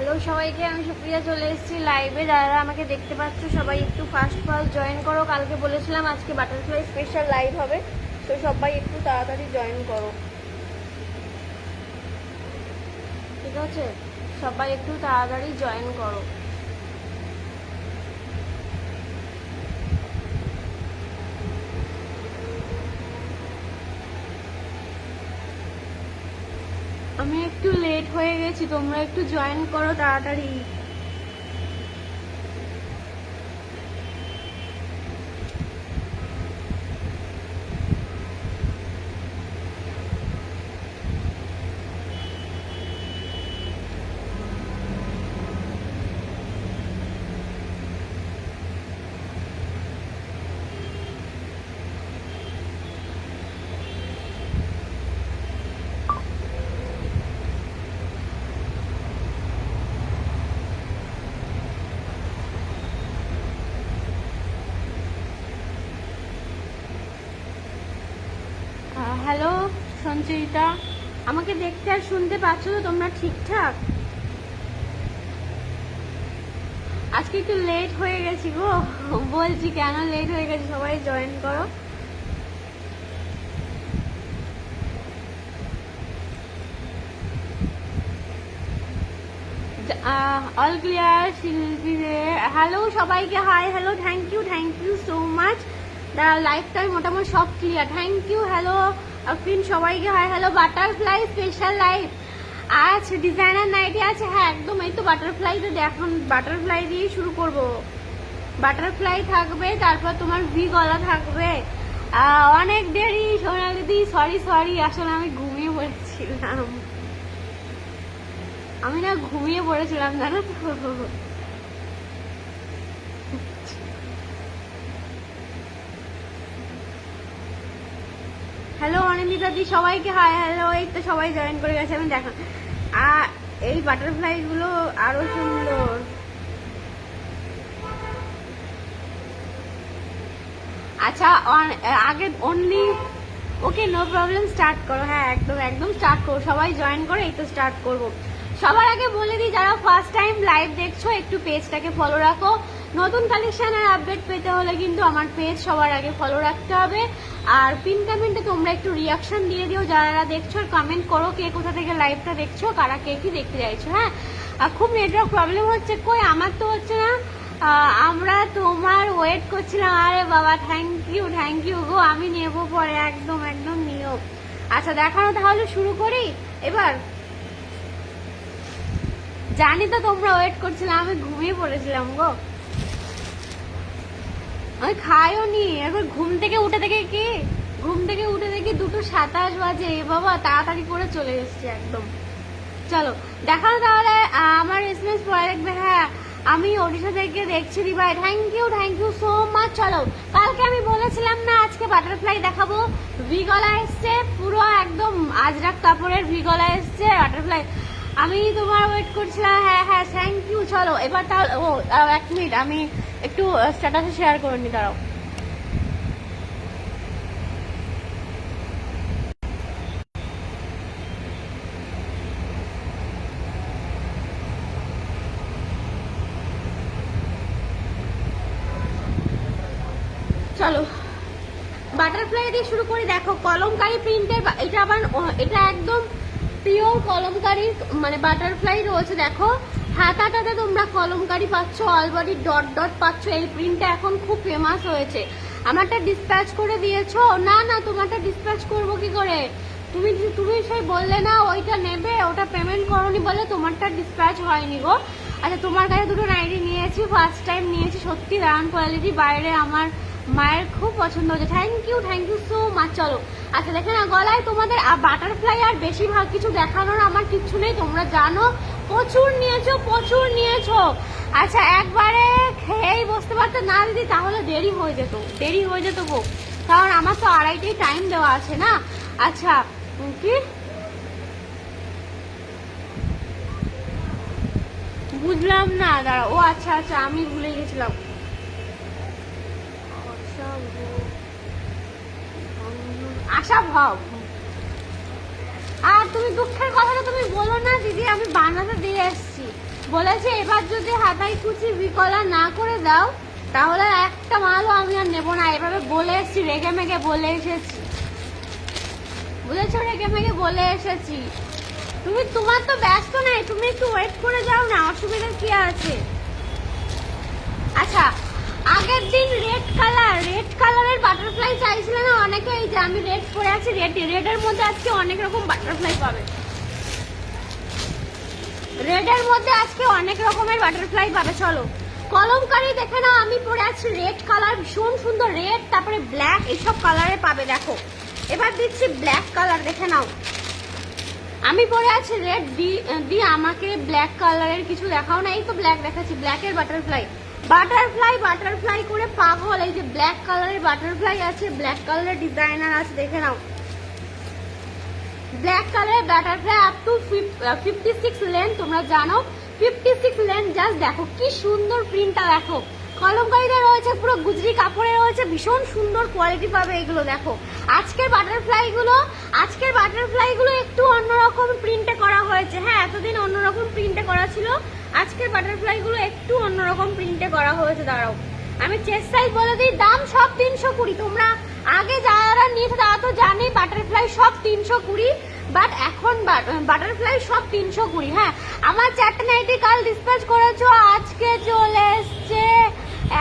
Hello সবাইকে, আমি সুপ্রিয়া চলে এসেছি লাইভে। যারা আমাকে দেখতে পাচ্ছ সবাই একটু ফার্স্ট জয়েন করো। কালকে বলেছিলাম আজকে বাটারফ্লাই স্পেশাল লাইভ হবে, তো সবাই একটু তাড়াতাড়ি জয়েন করো, ঠিক আছে? সবাই একটু তাড়াতাড়ি জয়েন করো। আমি একটু লেট হয়ে গেছি, তোমরা একটু জয়েন করো তাড়াতাড়ি। হ্যালো সঞ্চয়িতা, আমাকে দেখতে আর শুনতে পাচ্ছ তো তোমরা ঠিকঠাক? আজকে একটু লেট হয়ে গেছি গো, বলছি কেন লেট হয়ে গেছে, সবাই জয়েন করো। অল ক্লিয়ার শিল্পী, হ্যালো সবাইকে, hi hello, thank you so much. লাইফটাই মোটামুটি সব clear, thank you. Hello Afrin, সবাইকে hi hello. Butterfly special live আজ ডিজাইনার নাইটি আছে, হ্যাঁ একদম। এই তো বাটারফ্লাই, তো এখন বাটারফ্লাই দিয়ে শুরু করব। বাটারফ্লাই থাকবে, তারপর তোমার ভি গলা থাকবে। অনেক দেরি সোনালিদি, সরি আসলে আমি ঘুমিয়ে পড়েছিলাম। আমি না ঘুমিয়ে পড়েছিলাম, জানো তো। হ্যালো অনিন্দিতা দি, সবাইকে হাই হ্যালো। এই তো সবাই জয়েন করে গেছে, আমি দেখো। এই বাটারফ্লাই গুলো আরো সুন্দর। আচ্ছা আগে only, okay no problem, start করো। হ্যাঁ একদম স্টার্ট করো, সবাই জয়েন করো। এই তো স্টার্ট করবো। সবার আগে বলে দিই, যারা ফার্স্ট টাইম লাইভ দেখছো একটু পেজটাকে ফলো রাখো। নতুন কালেকশনের আপডেট পেতে হলে কিন্তু আমার পেজ সবার আগে ফলো রাখতে হবে। আর পিন কমেন্টে তোমরা একটু রিয়াকশন দিয়ে দিও যারা দেখছো, আর কমেন্ট করো কে কোথা থেকে লাইভটা দেখছো, কারা কে কি দেখতে চাইছো। হ্যাঁ, খুব নেটওয়ার্ক প্রবলেম হচ্ছে, কই আমার তো হচ্ছে না। আমরা তোমার ওয়েট করছিলাম। আরে বাবা, থ্যাংক ইউ গো, আমি নেবো পরে, একদম নিও। আচ্ছা দেখানো তাহলে শুরু করি এবার। জানি তো তোমরা ওয়েট করছিলাম, আমি ঘুমিয়ে পড়েছিলাম গো, আমি খাইও নি। এবার ঘুম থেকে উঠে দেখি 2:27 বাজে। বাবা তাড়াতাড়ি করে চলে এসছি একদম। চলো দেখানো তাহলে, আমার এসএমএস পরে দেখবে। হ্যাঁ আমি ওড়িশা থেকে দেখছি দিভাই, থ্যাংক ইউ সো মাচ। চলো, কালকে আমি বলেছিলাম না আজকে বাটারফ্লাই দেখাবো। ভি গলা এসছে, পুরো একদম আজরাক কাপড়ের ভি গলা এসছে বাটারফ্লাই। আমি তোমার ওয়েট করছিলাম। হ্যাঁ থ্যাংক ইউ। চলো এবার তাহলে, ও 1 মিনিট আমি একটু স্ট্যাটাসে শেয়ার করে নি, দাঁড়াও। চলো বাটারফ্লাই দিয়ে শুরু করি। দেখো কলমকারি প্রিন্টের, এটা একদম পিওর কলমকারি, মানে বাটারফ্লাই রয়েছে। দেখো হাতাটাতে তোমরা কলমকারি পাচ্ছ, অলবডি ডট পাচ্ছ। এই প্রিন্টটা এখন খুব ফেমাস হয়েছে। আমারটা ডিসপ্যাচ করে দিয়েছো? না তোমারটা ডিসপ্যাচ করবো কি করে? তুমি সেই বললে না ওইটা নেবে, ওটা পেমেন্ট করোনি বলে তোমারটা ডিসপ্যাচ হয়নি গো। আচ্ছা তোমার কাছে দুটো নাইটি নিয়েছি, ফার্স্ট টাইম নিয়েছি, সত্যি দারুণ কোয়ালিটি, বাইরে আমার মায়ের খুব পছন্দ হচ্ছে। Thank you so much. চলো আচ্ছা দেখে না, গলায় তোমাদের বাটারফ্লাই আর বেশিরভাগ কিছু দেখানোর আমার কিচ্ছু নেই, তোমরা জানো। প্রচুর নিয়েছো। আচ্ছা একবারে খেয়েই বসতে পারতো না দিদি, তাহলে দেরি হয়ে যেত গো, কারণ আমার তো 2:30টায় টাইম দেওয়া আছে না। আচ্ছা কি বুঝলাম না, দাঁড়া। ও আচ্ছা আমি ভুলে গেছিলাম। আশা ভাব, আর তুমি দুঃখের কথাটা তুমি বলো না দিদি, আমি বানাতে দিয়ে এসছি। বলেছে এবার যদি হাতাই কুচি বিকলা না করে দাও তাহলে একটা মালও আমি আর নেবো না। এভাবে বলে এসেছি, রেগে মেগে বলে এসেছি, বুঝেছো? রেগে মেগে বলে এসেছি। তোমার তো ব্যস্ত নাই, তুমি একটু ওয়েট করে যাও না, অসুবিধা কি আছে? আচ্ছা, আগের দিন রেড কালারের বাটারফ্লাই চাইছিল না অনেকে, এই যে আমি রেড পরে আছি, রেডের মধ্যে আজকে অনেক রকম বাটারফ্লাই পাবে। রেডের মধ্যে আজকে অনেক রকমের বাটারফ্লাই পাবে। চলো কলমকারি দেখে নাও, আমি পরে আছি রেড কালার, ভীষণ সুন্দর রেড, তারপরে ব্ল্যাক, এইসব কালারে পাবে। দেখো এবার দিচ্ছি ব্ল্যাক কালার, দেখে নাও। আমি পরে আছি রেড, দি আমাকে ব্ল্যাক কালারের কিছু দেখাও না। এই তো ব্ল্যাক দেখাচ্ছি, ব্ল্যাকের বাটারফ্লাই করে পাগল। এই যে ব্ল্যাক কালারের বাটারফ্লাই আছে, ব্ল্যাক কালারের ডিজাইনার আছে, দেখে নাও। ব্ল্যাক কালারের বাটারফ্লাই আপ টু 56 লেন্থ, তোমরা জানো 56 লেন্থ। জাস্ট দেখো কি সুন্দর প্রিন্টটা, দেখো কলমকারীতে রয়েছে পুরো গুজরি কাপড়ে রয়েছে, ভীষণ সুন্দর কোয়ালিটি পাবে এগুলো। দেখো আজকের বাটারফ্লাইগুলো একটু অন্যরকম প্রিন্টে করা হয়েছে। হ্যাঁ, এতদিন অন্যরকম প্রিন্টে করা ছিল, আজকের বাটারফ্লাইগুলো একটু অন্যরকম প্রিন্টে করা হয়েছে। দাঁড়াও আমি চেস্ট সাইজ বলে দিই, দাম সব 320। তোমরা আগে যারা নিয়েছে তারা তো জানি বাটারফ্লাই সব 320, বাট এখন বাটারফ্লাই সব 320। হ্যাঁ, আমার 4টা নাইটি কাল ডিসপ্যাচ করেছো, আজকে চলে এসছে।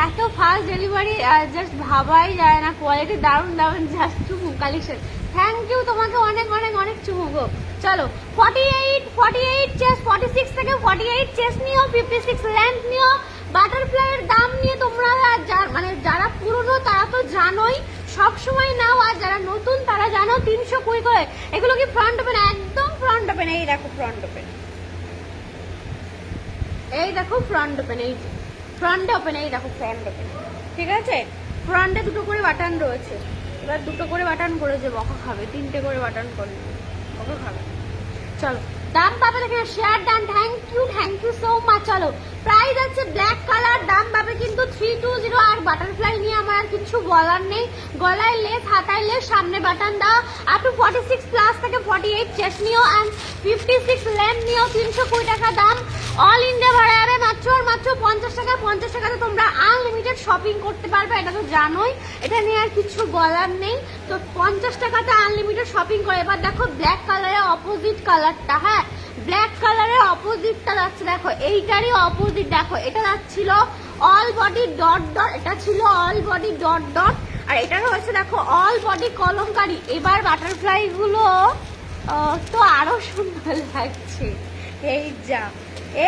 এত ফাস্ট ডেলিভারি, জাস্ট ভাবাই যায় না। কোয়ালিটি দারুণ দারুণ, জাস্ট চুমু কালেকশন। থ্যাংক ইউ তোমাকে অনেক অনেক অনেক চুমু গো। চলো 48 চেস্ট, 46 থেকে 48 চেস্ট নিও, 56 লেন্থ নিও। বাটারফ্লাইয়ের দাম নিয়ে তোমরা মানে যারা পুরনো তারা তো জানোই, সব সময় নাও, আর যারা নতুন তারা জানো 320 করে। এগুলো কি ফ্রন্ট ওপেন? একদম ফ্রন্ট ওপেন। এই দেখো ফ্রন্ট ওপেন, এই দেখো ফ্রন্ট ওপেন, এই ফ্রন্ট ওপেন, এই দেখো ফ্রন্ট ওপেন। ঠিক আছে, ফ্রন্টে দুটো করে বাটন রয়েছে। এবার দুটো করে বাটন করেছে, বকা খাবে। 3টে করে বাটন করে বকা খাবে। চলো দাম পাবে দেখে share done. Thank you so much. চলো প্রাইস আছে ব্ল্যাক কালার, দাম পাবে কিন্তু 320। আর বাটারফ্লাই নিয়ে আমার আর কিছু বলার নেই। গলায় লেস, হাতায় লেস, সামনে বাটন দাও। আপ টু 46 প্লাস থেকে 48 চেস্ট নিও অ্যান্ড 56 লেন্থ নিও। 320 টাকা দাম। অল ইন্ডিয়া ভাড়া যাবে মাত্র 50 টাকা। 50 টাকাতে তোমরা আনলিমিটেড শপিং করতে পারবে, এটা তো জানোই, এটা নিয়ে আর কিছু বলার নেই। তো 50 টাকাতে আনলিমিটেড শপিং করে। এবার দেখো ব্ল্যাক কালারের অপোজিট কালারটা। হ্যাঁ, ব্ল্যাক কালারের অপোজিটটা যাচ্ছে, দেখো এইটারই অপোজিট। দেখো এটা যাচ্ছিল অল বডি ডট ডট, এটা ছিল অল বডি ডট ডট, আর এটা হচ্ছে দেখো অল বডি কলমকারি। এবার বাটারফ্লাই গুলো তো আরো সুন্দর লাগছে।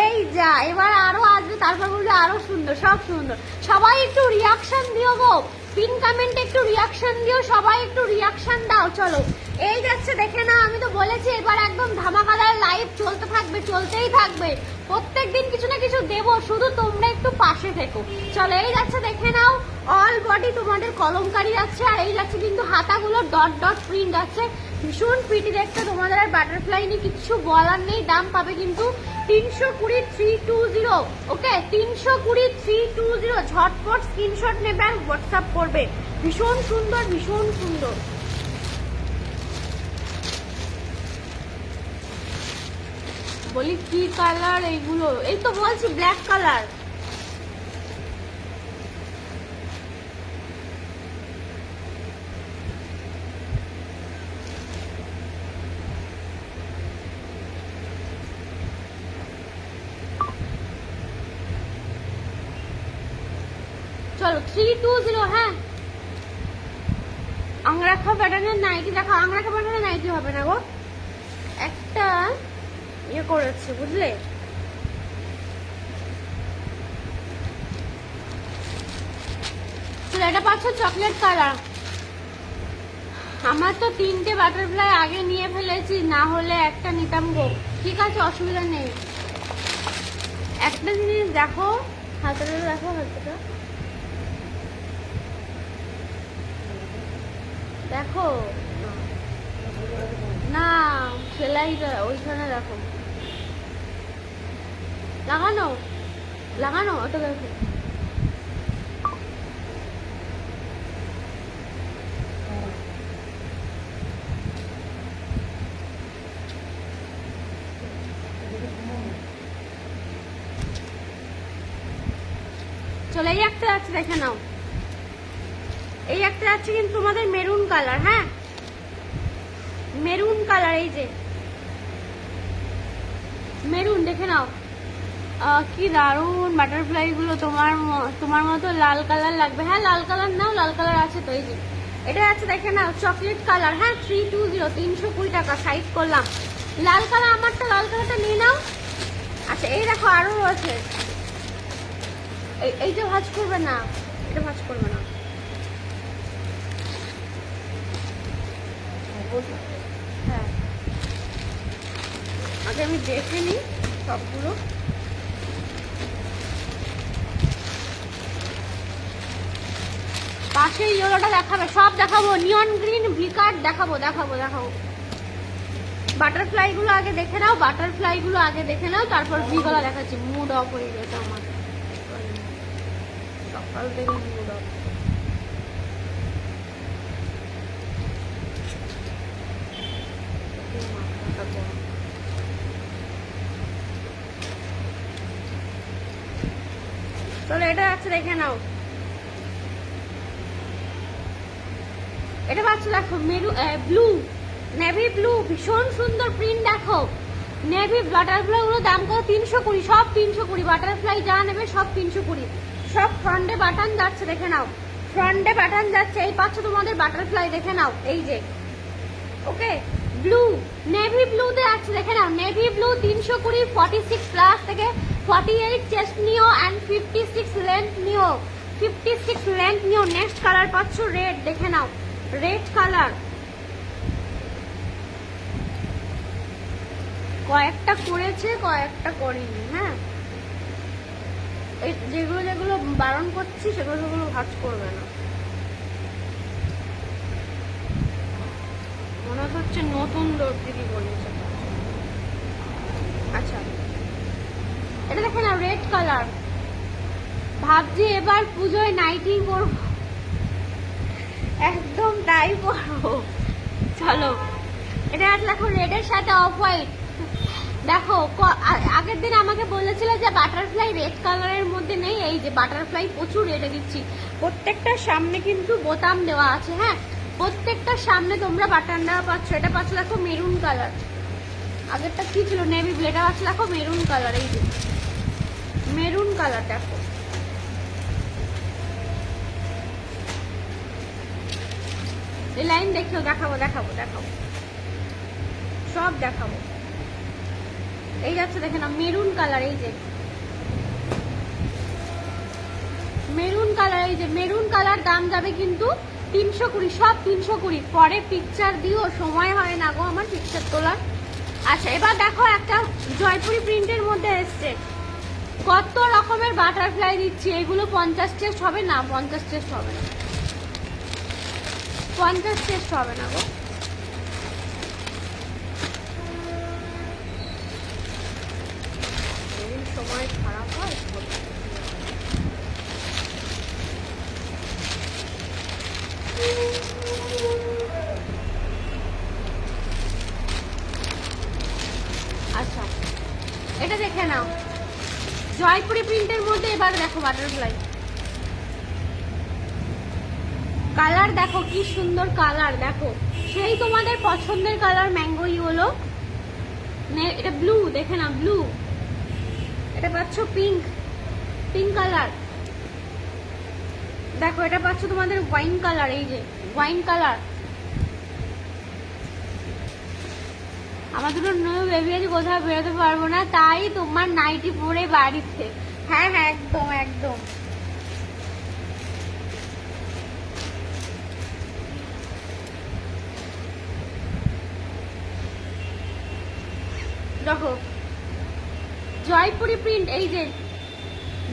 এই যা এবার আরো আসবে, তারপর বলবে আরো সুন্দর, সব সুন্দর। সবাই একটু রিয়াকশন দিও গো, পিন কমেন্টে একটু রিয়াকশন দিও, সবাই একটু রিয়াকশন দাও। চলো এই যাচ্ছে, দেখে না, আমি তো বলেছি এবার একদম ধামাকাদার লাইভ চলতে থাকবে, চলতেই থাকবে। প্রত্যেকদিন কিছু না কিছু দেবো, শুধু তোমরা একটু পাশে থেকো। চলো এই যাচ্ছে, দেখে নাও, অল বডি তোমাদের কলমকারি যাচ্ছে। আর এই যাচ্ছে কিন্তু হাতাগুলো ডট ডট প্রিন্ট আছে, ভীষণ প্রিটি দেখতে। তোমাদের আর বাটারফ্লাই নিয়ে কিছু বলার নেই। দাম পাবে কিন্তু 320, 320। ওকে, 320, 320। ঝটপট স্ক্রিনশট নেবে আর হোয়াটসঅ্যাপ করবে। ভীষণ সুন্দর, ভীষণ সুন্দর। বলি কি কালার এইগুলো? এই তো বলছি ব্ল্যাক কালার। চলো 320। হ্যাঁ, আংরাখা প্যাটার্নের নাইটি দেখো। আংরাখা প্যাটার্নের নাইটি হবে না গো, একটা ইয়ে করেছে, বুঝলে? এটা পাচ্ছ চকলেট কালার। আমার তো 3টে বাটারফ্লাই আগে নিয়ে ফেলেছি, না হলে একটা নিতাম গো। ঠিক আছে, অসুবিধা নেই। একটা জিনিস দেখো, হাতটা দেখো, হাতটা দেখো না, সেলাইটা ওইখানে দেখো, লাগানো লাগানো, ওটা দেখো। চলো এই একটা আছে, দেখে নাও। এই একটা আছে কিন্তু তোমাদের মেরুন কালার, হ্যাঁ মেরুন কালার, এই যে মেরুন, দেখে নাও। কি দারুন বাটারফ্লাই গুলো। তোমার মতো লাল কালার লাগবে, হ্যাঁ লাল কালার নাও, লাল কালার আছে তো। এই যে এটা আছে, দেখে নাও চকলেট কালার, হ্যাঁ 320, 320 টাকা সাইজ করলাম। লাল কালার, আমারটা লাল কালারটা নিয়ে নাও। আচ্ছা এই দেখো আরো আছে, এইটা ভাঁজ করবে না, এটা ভাঁজ করবে না। হ্যাঁ আগে আমি দেখে নিই সবগুলো। পাশে ইয়েলোটা দেখাবে, সব দেখাবো, নিয়ন গ্রিন, ভিকার দেখাবো। বাটারফ্লাই গুলো আগে দেখে নাও, বাটারফ্লাই গুলো আগে দেখে নাও, তারপর ভিগুলো দেখাচ্ছি। মুড অফ হয়ে গেছে আমার, সকাল থেকে মুড অফ। চলো এটা আছে, দেখে নাও। এটা পাচ্ছ দেখো মেরু ব্লু, নেভি ব্লু, ভীষণ সুন্দর প্রিন্ট। দেখো নেভি বাটারফ্লাই গুলো দাম কত? 320, সব 320। বাটারফ্লাই যা নেবে সব 320। সব ফ্রন্টে বাটন যাচ্ছে, দেখে নাও ফ্রন্টে বাটন যাচ্ছে। এই পাচ্ছ তোমাদের বাটারফ্লাই, দেখে নাও এই যে। ওকে ব্লু, নেভি ব্লুতে আছে, দেখে নাও নেভি ব্লু 320, 46 প্লাস থেকে 48 চেস্ট নিও অ্যান্ড 56 লেন্থ নিও, 56 লেন্থ নিও। নেক্সট কালার পাচ্ছ রেড, দেখে নাও রেড কালার। কয়েকটা করেছে কয়েকটা করেনি, হ্যাঁ এই যেগুলো বারণ করছি সেগুলো ভাঁজ করবে না। মনে হচ্ছে নতুন দিদি বলেছে। আচ্ছা এটা দেখে না রেড কালার। ভাবছি এবার পুজোয় নাইটি পরবো, একদম তাই পরবো। চলো এটা দেখো রেডের সাথে অফ হোয়াইট। দেখো আগের দিন আমাকে বলেছিল যে বাটারফ্লাই রেড কালারের মধ্যে নেই, এই যে বাটারফ্লাই প্রচুর রেডে দিচ্ছি। প্রত্যেকটার সামনে কিন্তু বোতাম দেওয়া আছে, হ্যাঁ প্রত্যেকটার সামনে তোমরা বাটন দেওয়া পাচ্ছ। এটা পাচ্ছ দেখো মেরুন কালার, আগেরটা কি ছিল নেভি ব্লু, এটা পাচ্ছ দেখো মেরুন কালার, এই যে মেরুন কালার। দেখো এই লাইন দেখো, দেখাবো সব দেখাবো। এই যাচ্ছে দেখে না মেরুন কালার, এই যে মেরুন কালার, এই যে মেরুন কালার। দাম যাবে কিন্তু 320, সব 320। পরে পিকচার দিও, সময় হয় না গো আমার পিকচার তোলার। আচ্ছা এবার দেখো একটা জয়পুরি প্রিন্টের মধ্যে এসছে, কত রকমের বাটারফ্লাই দিচ্ছি। এগুলো 50 চেস্ট হবে না, 50 চেস্ট হবে না, 50 চেস্ট হবে না গো। সময় খারাপ হয়। আচ্ছা এটা দেখে নাও জয়পুরি প্রিন্টের মধ্যে। এবার দেখো বাটারফ্লাই কালার, দেখো কি সুন্দর কালার। দেখো সেই তোমাদের পছন্দের কালার, ম্যাঙ্গো ইয়েলো, এটা ব্লু, দেখে না ব্লু। এটা পাচ্ছ পিঙ্ক, পিঙ্ক কালার। দেখো এটা পাচ্ছ তোমাদের ওয়াইন কালার, এই যে ওয়াইন কালার। আমার দুটো নিউ বেবি আছে, কোথাও বেরোতে পারবো না, তাই তোমার নাইটি পরে বাড়িতে। হ্যাঁ হ্যাঁ একদম একদম। দেখো জয়পুরি প্রিন্ট, এই যে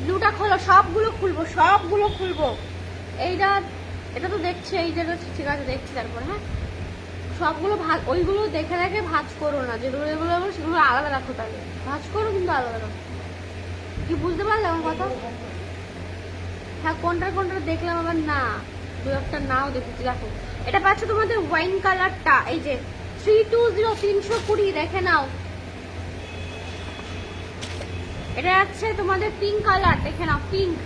ব্লুটা খোলো, সবগুলো খুলবো। এইটা এটা তো দেখছি, এই যে ঠিক আছে দেখছি, তারপরে হ্যাঁ সবগুলো ওইগুলো দেখে ভাঁজ করো না, যেগুলো সেগুলো আলাদা রাখো। তাহলে ভাঁজ করো কিন্তু আলাদা রাখো। কি বুঝতে পারলে আমার কথা? হ্যাঁ কোনটা দেখলাম আবার না, দু একটা নাও দেখেছি। দেখো এটা পাচ্ছ তোমাদের ওয়াইন কালারটা, এই যে 320, 320, দেখে নাও। এটা আছে তোমাদের পিঙ্ক কালার, দেখে নাও পিঙ্ক,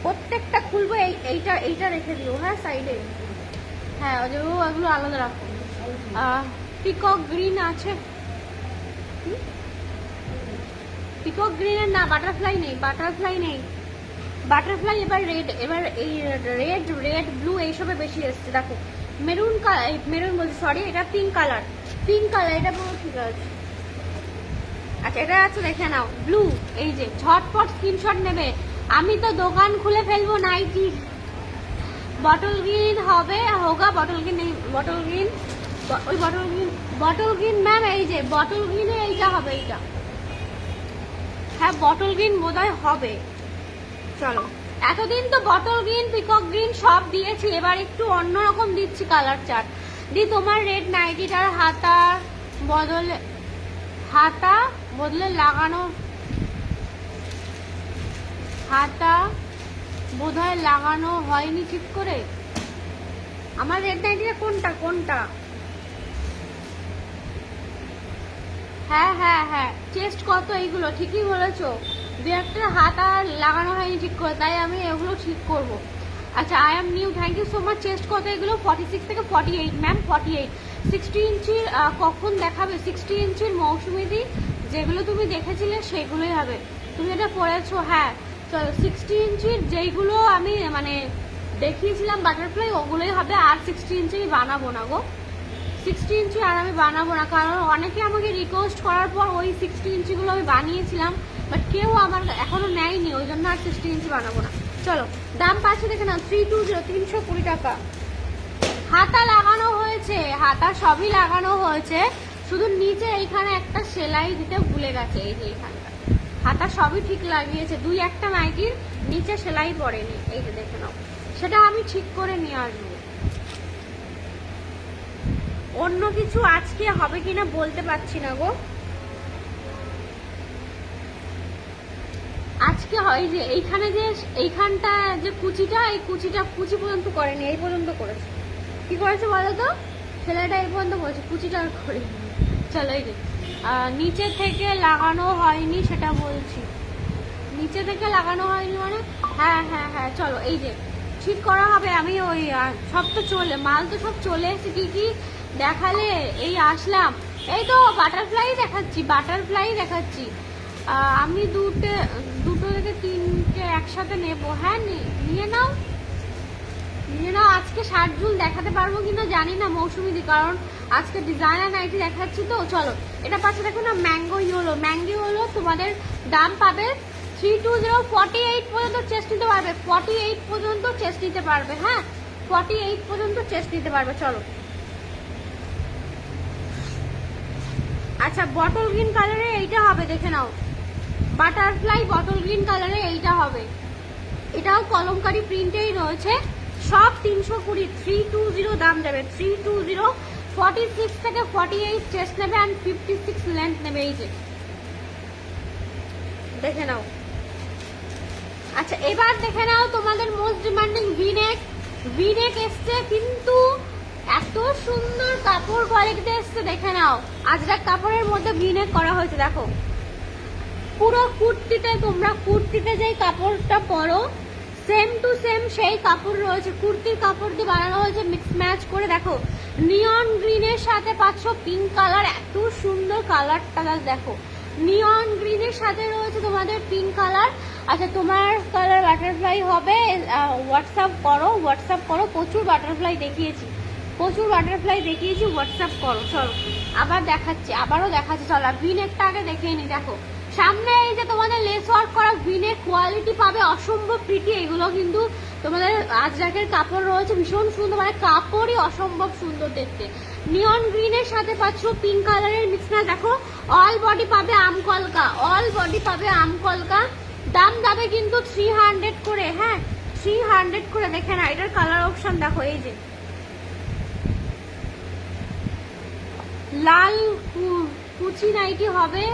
প্রত্যেকটা খুলবো। এইটা এইটা রেখে দিও, হ্যাঁ সাইডে, হ্যাঁ ওগুলো আলাদা রাখো। পিকক গ্রিন আছে, পিকক গ্রিনের না, বাটারফ্লাই নেই, বাটারফ্লাই নেই, বাটারফ্লাই এবার রেড, এবার এই রেড রেড ব্লু এইসবে বেশি এসছে। দেখো মেরুন কালার, মেরুন বলছি সরি, এটা পিঙ্ক কালার, পিঙ্ক কালার, এটা পুরো ঠিক আছে। আচ্ছা এটা আছে দেখে নাও ব্লু, এই যে ঝটপট স্ক্রিনশট নেবে, আমি তো দোকান খুলে ফেলবো নাইটি। বটল গ্রিন হবে, হোগা বটল গ্রিন, বটল গ্রিন, ওই bottle green, bottle green ma'am, এই যে বটল গ্রিনে এইটা হবে, এইটা হ্যাঁ বটল গ্রিন বোধহয় হবে। চলো এতদিন তো বটল গ্রিন পিকক গ্রিন সব দিয়েছি, এবার একটু অন্যরকম দিচ্ছি কালার চার্ট দি। তোমার রেড নাইটিটার হাতা বদলে লাগানো, হাতা বোধহয় লাগানো হয়নি ঠিক করে। আমার রেড নাইটিটা কোনটা কোনটা? হ্যাঁ হ্যাঁ হ্যাঁ, চেস্ট কত এইগুলো ঠিকই বলেছো, দু একটা হাত আর লাগানো হয়নি ঠিক করে, তাই আমি এগুলো ঠিক করব। আচ্ছা I am new, thank you so much. Chest কত এগুলো? 46 থেকে 48 ম্যাম, 48। 60 ইঞ্চির কখন দেখাবে? 60 ইঞ্চির মৌসুমিদি যেগুলো তুমি দেখেছিলে সেগুলোই হবে, তুমি এটা পড়েছো। হ্যাঁ চলো 60 ইঞ্চির যেইগুলো আমি মানে দেখিয়েছিলাম বাটারফ্লাই ওগুলোই হবে, আর 60 ইঞ্চি বানাবো না গো, 60 ইঞ্চি আর আমি বানাবো না, কারণ অনেকে আমাকে রিকোয়েস্ট করার পর ওই 60 ইঞ্চিগুলো আমি বানিয়েছিলাম, বাট কেউ আমার এখনো নেয়নি, ওই জন্য আর 60 ইঞ্চি বানাবো না। চলো দাম পাচ্ছে দেখে না, 320, 320 টাকা। হাতা লাগানো হয়েছে, হাতা সবই লাগানো হয়েছে, শুধু নিচে এইখানে একটা সেলাই দিতে ভুলে গেছে, এই যে এইখানটা হাতা সবই ঠিক লাগিয়েছে, দুই একটা নাইটির নিচে সেলাই পড়েনি, এই যে দেখে নাও, সেটা আমি ঠিক করে নিয়ে আসবো। অন্য কিছু আজকে হবে কিনা বলতে পারছি না গো, আজকে হয় যে এইখানে যে এইখানটা যে কুচিটা, এই কুচিটা কুচি পর্যন্ত করেনি, এই পর্যন্ত করেছে। কি করেছে বলো তো, ছেলেটা এই পর্যন্ত করেছে, কুচিটা আর করেনি। চলো এই যে নিচে থেকে লাগানো হয়নি সেটা বলছি, নিচে থেকে লাগানো হয়নি মানে, হ্যাঁ হ্যাঁ হ্যাঁ চলো এই যে ঠিক করা হবে। আমি ওই সব তো চলে, মাল তো সব চলে এসেছে, কি কি দেখালে, এই আসলাম, এই তো বাটারফ্লাই দেখাচ্ছি, বাটারফ্লাই দেখাচ্ছি। আমি দুটো থেকে তিনটে একসাথে নেবো, হ্যাঁ নিয়ে নাও, নিয়ে নাও। আজকে 60 ঝুল দেখাতে পারবো কিনা জানি না মৌসুমিদি, কারণ আজকে ডিজাইনার নাইটি দেখাচ্ছি তো। চলো এটা পাচ্ছে দেখো না, ম্যাঙ্গো ইয়েলো, ম্যাঙ্গো ইয়েলো তোমাদের দাম পাবে 320, 48 পর্যন্ত চেস্ট নিতে পারবে, 48 পর্যন্ত চেস্ট নিতে পারবে, হ্যাঁ 48 পর্যন্ত চেস্ট নিতে পারবে। চলো আচ্ছা বটল গ্রিন কালারে এইটা হবে দেখে নাও, বাটারফ্লাই বটল গ্রিন কালারে এইটা হবে, এটাও কলমকারি প্রিন্টেই রয়েছে, সব 320, 320 দাম দেবে, 320, 46 থেকে 48 চেস্ট নেবে অ্যান্ড 56 লেন্থ নেবে, এই যে দেখে নাও। আচ্ছা এবার দেখে নাও তোমাদের মোস্ট ডিমান্ডিং ভিনেক, ভিনেক এসছে কিন্তু এত সুন্দর কাপড় কোয়ালিটিতে এসছে, দেখে নাও আজরাক কাপড়ের মধ্যে ভিনেক করা হয়েছে, দেখো পুরো কুর্তিতে, তোমরা কুর্তিতে যেই কাপড়টা পরো সেম টু সেম সেই কাপড় রয়েছে, কুর্তির কাপড় দিয়ে বানানো হয়েছে মিক্স ম্যাচ করে। দেখো নিয়ন গ্রিনের সাথে পাচ্ছ পিঙ্ক কালার, এত সুন্দর কালারটা দেখো, নিয়ন গ্রিনের সাথে রয়েছে তোমাদের পিঙ্ক কালার। আচ্ছা তোমার কালার বাটারফ্লাই হবে, হোয়াটসঅ্যাপ করো, প্রচুর বাটারফ্লাই দেখিয়েছি, প্রচুর বাটারফ্লাই দেখিয়েছি, হোয়াটসঅ্যাপ করো। চলো আবার দেখাচ্ছি, আবারও দেখাচ্ছি, চলো ভিনেকটা আগে দেখিয়ে নি। দেখো সামনে এই যে তোমাদের লেস ওয়ার্ক করা ভিনেক, কোয়ালিটি পাবে অসম্ভব প্রিটি, এগুলো কিন্তু তোমাদের আজরাকের কাপড় রয়েছে ভীষণ সুন্দর, মানে কাপড়ই অসম্ভব সুন্দর দেখতে। নিয়ন গ্রিনের সাথে পাচ্ছ পিঙ্ক কালারের মিক্স ম্যাচ, দেখো অল বডি পাবে আমকলকা, অল বডি পাবে আমকলকা, দাম যাবে কিন্তু 300 করে, হ্যাঁ 300 করে। দেখে না এটার কালার অপশন দেখো, এই যে লাল কুচি নাইটি হবে,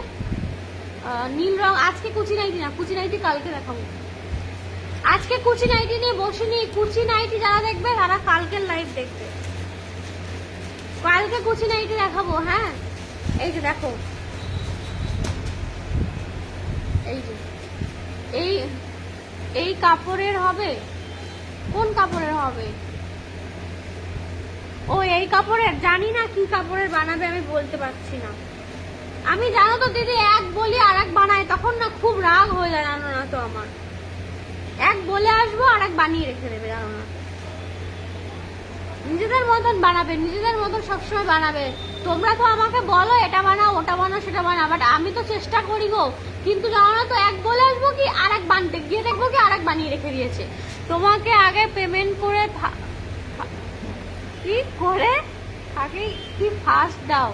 নীল রং, আজকে কুচি নাইটি না, কুচি নাইটি কালকে দেখাবো, আজকে কুচি নাইটি নিয়ে বসিনি, কুচি নাইটি যারা দেখবে তারা কালকের লাইভ দেখবে, কালকে কুচি নাইটি দেখাবো, হ্যাঁ এই যে দেখো, এই যে এই কাপড়ের হবে? কোন কাপড়ের হবে? ও এই কাপড়ের, জানি না কি কাপড়ের বানাবে, আমি বলতে পারছি না। আমি জানো তো দিদি, এক বলি আর এক বানাই, তখন না খুব রাগ হয়ে যায়, জানো না তো আমার। এক বলে আসবো আর এক বানিয়ে রেখে দেবে, জানো না। নিজেদের মতন বানাবে, নিজেদের মতন সবসময় বানাবে। তোমরা তো আমাকে বলো এটা বানাও, ওটা বানাও, সেটা বানাও, বাট আমি তো চেষ্টা করি গো, কিন্তু জানো না তো, এক বলে আসবো কি আর এক বানতে গিয়ে দেখবো কি আর এক বানিয়ে রেখে দিয়েছে। তোমাকে আগে পেমেন্ট করে কি করে আগে কি ফার্স্ট দাও,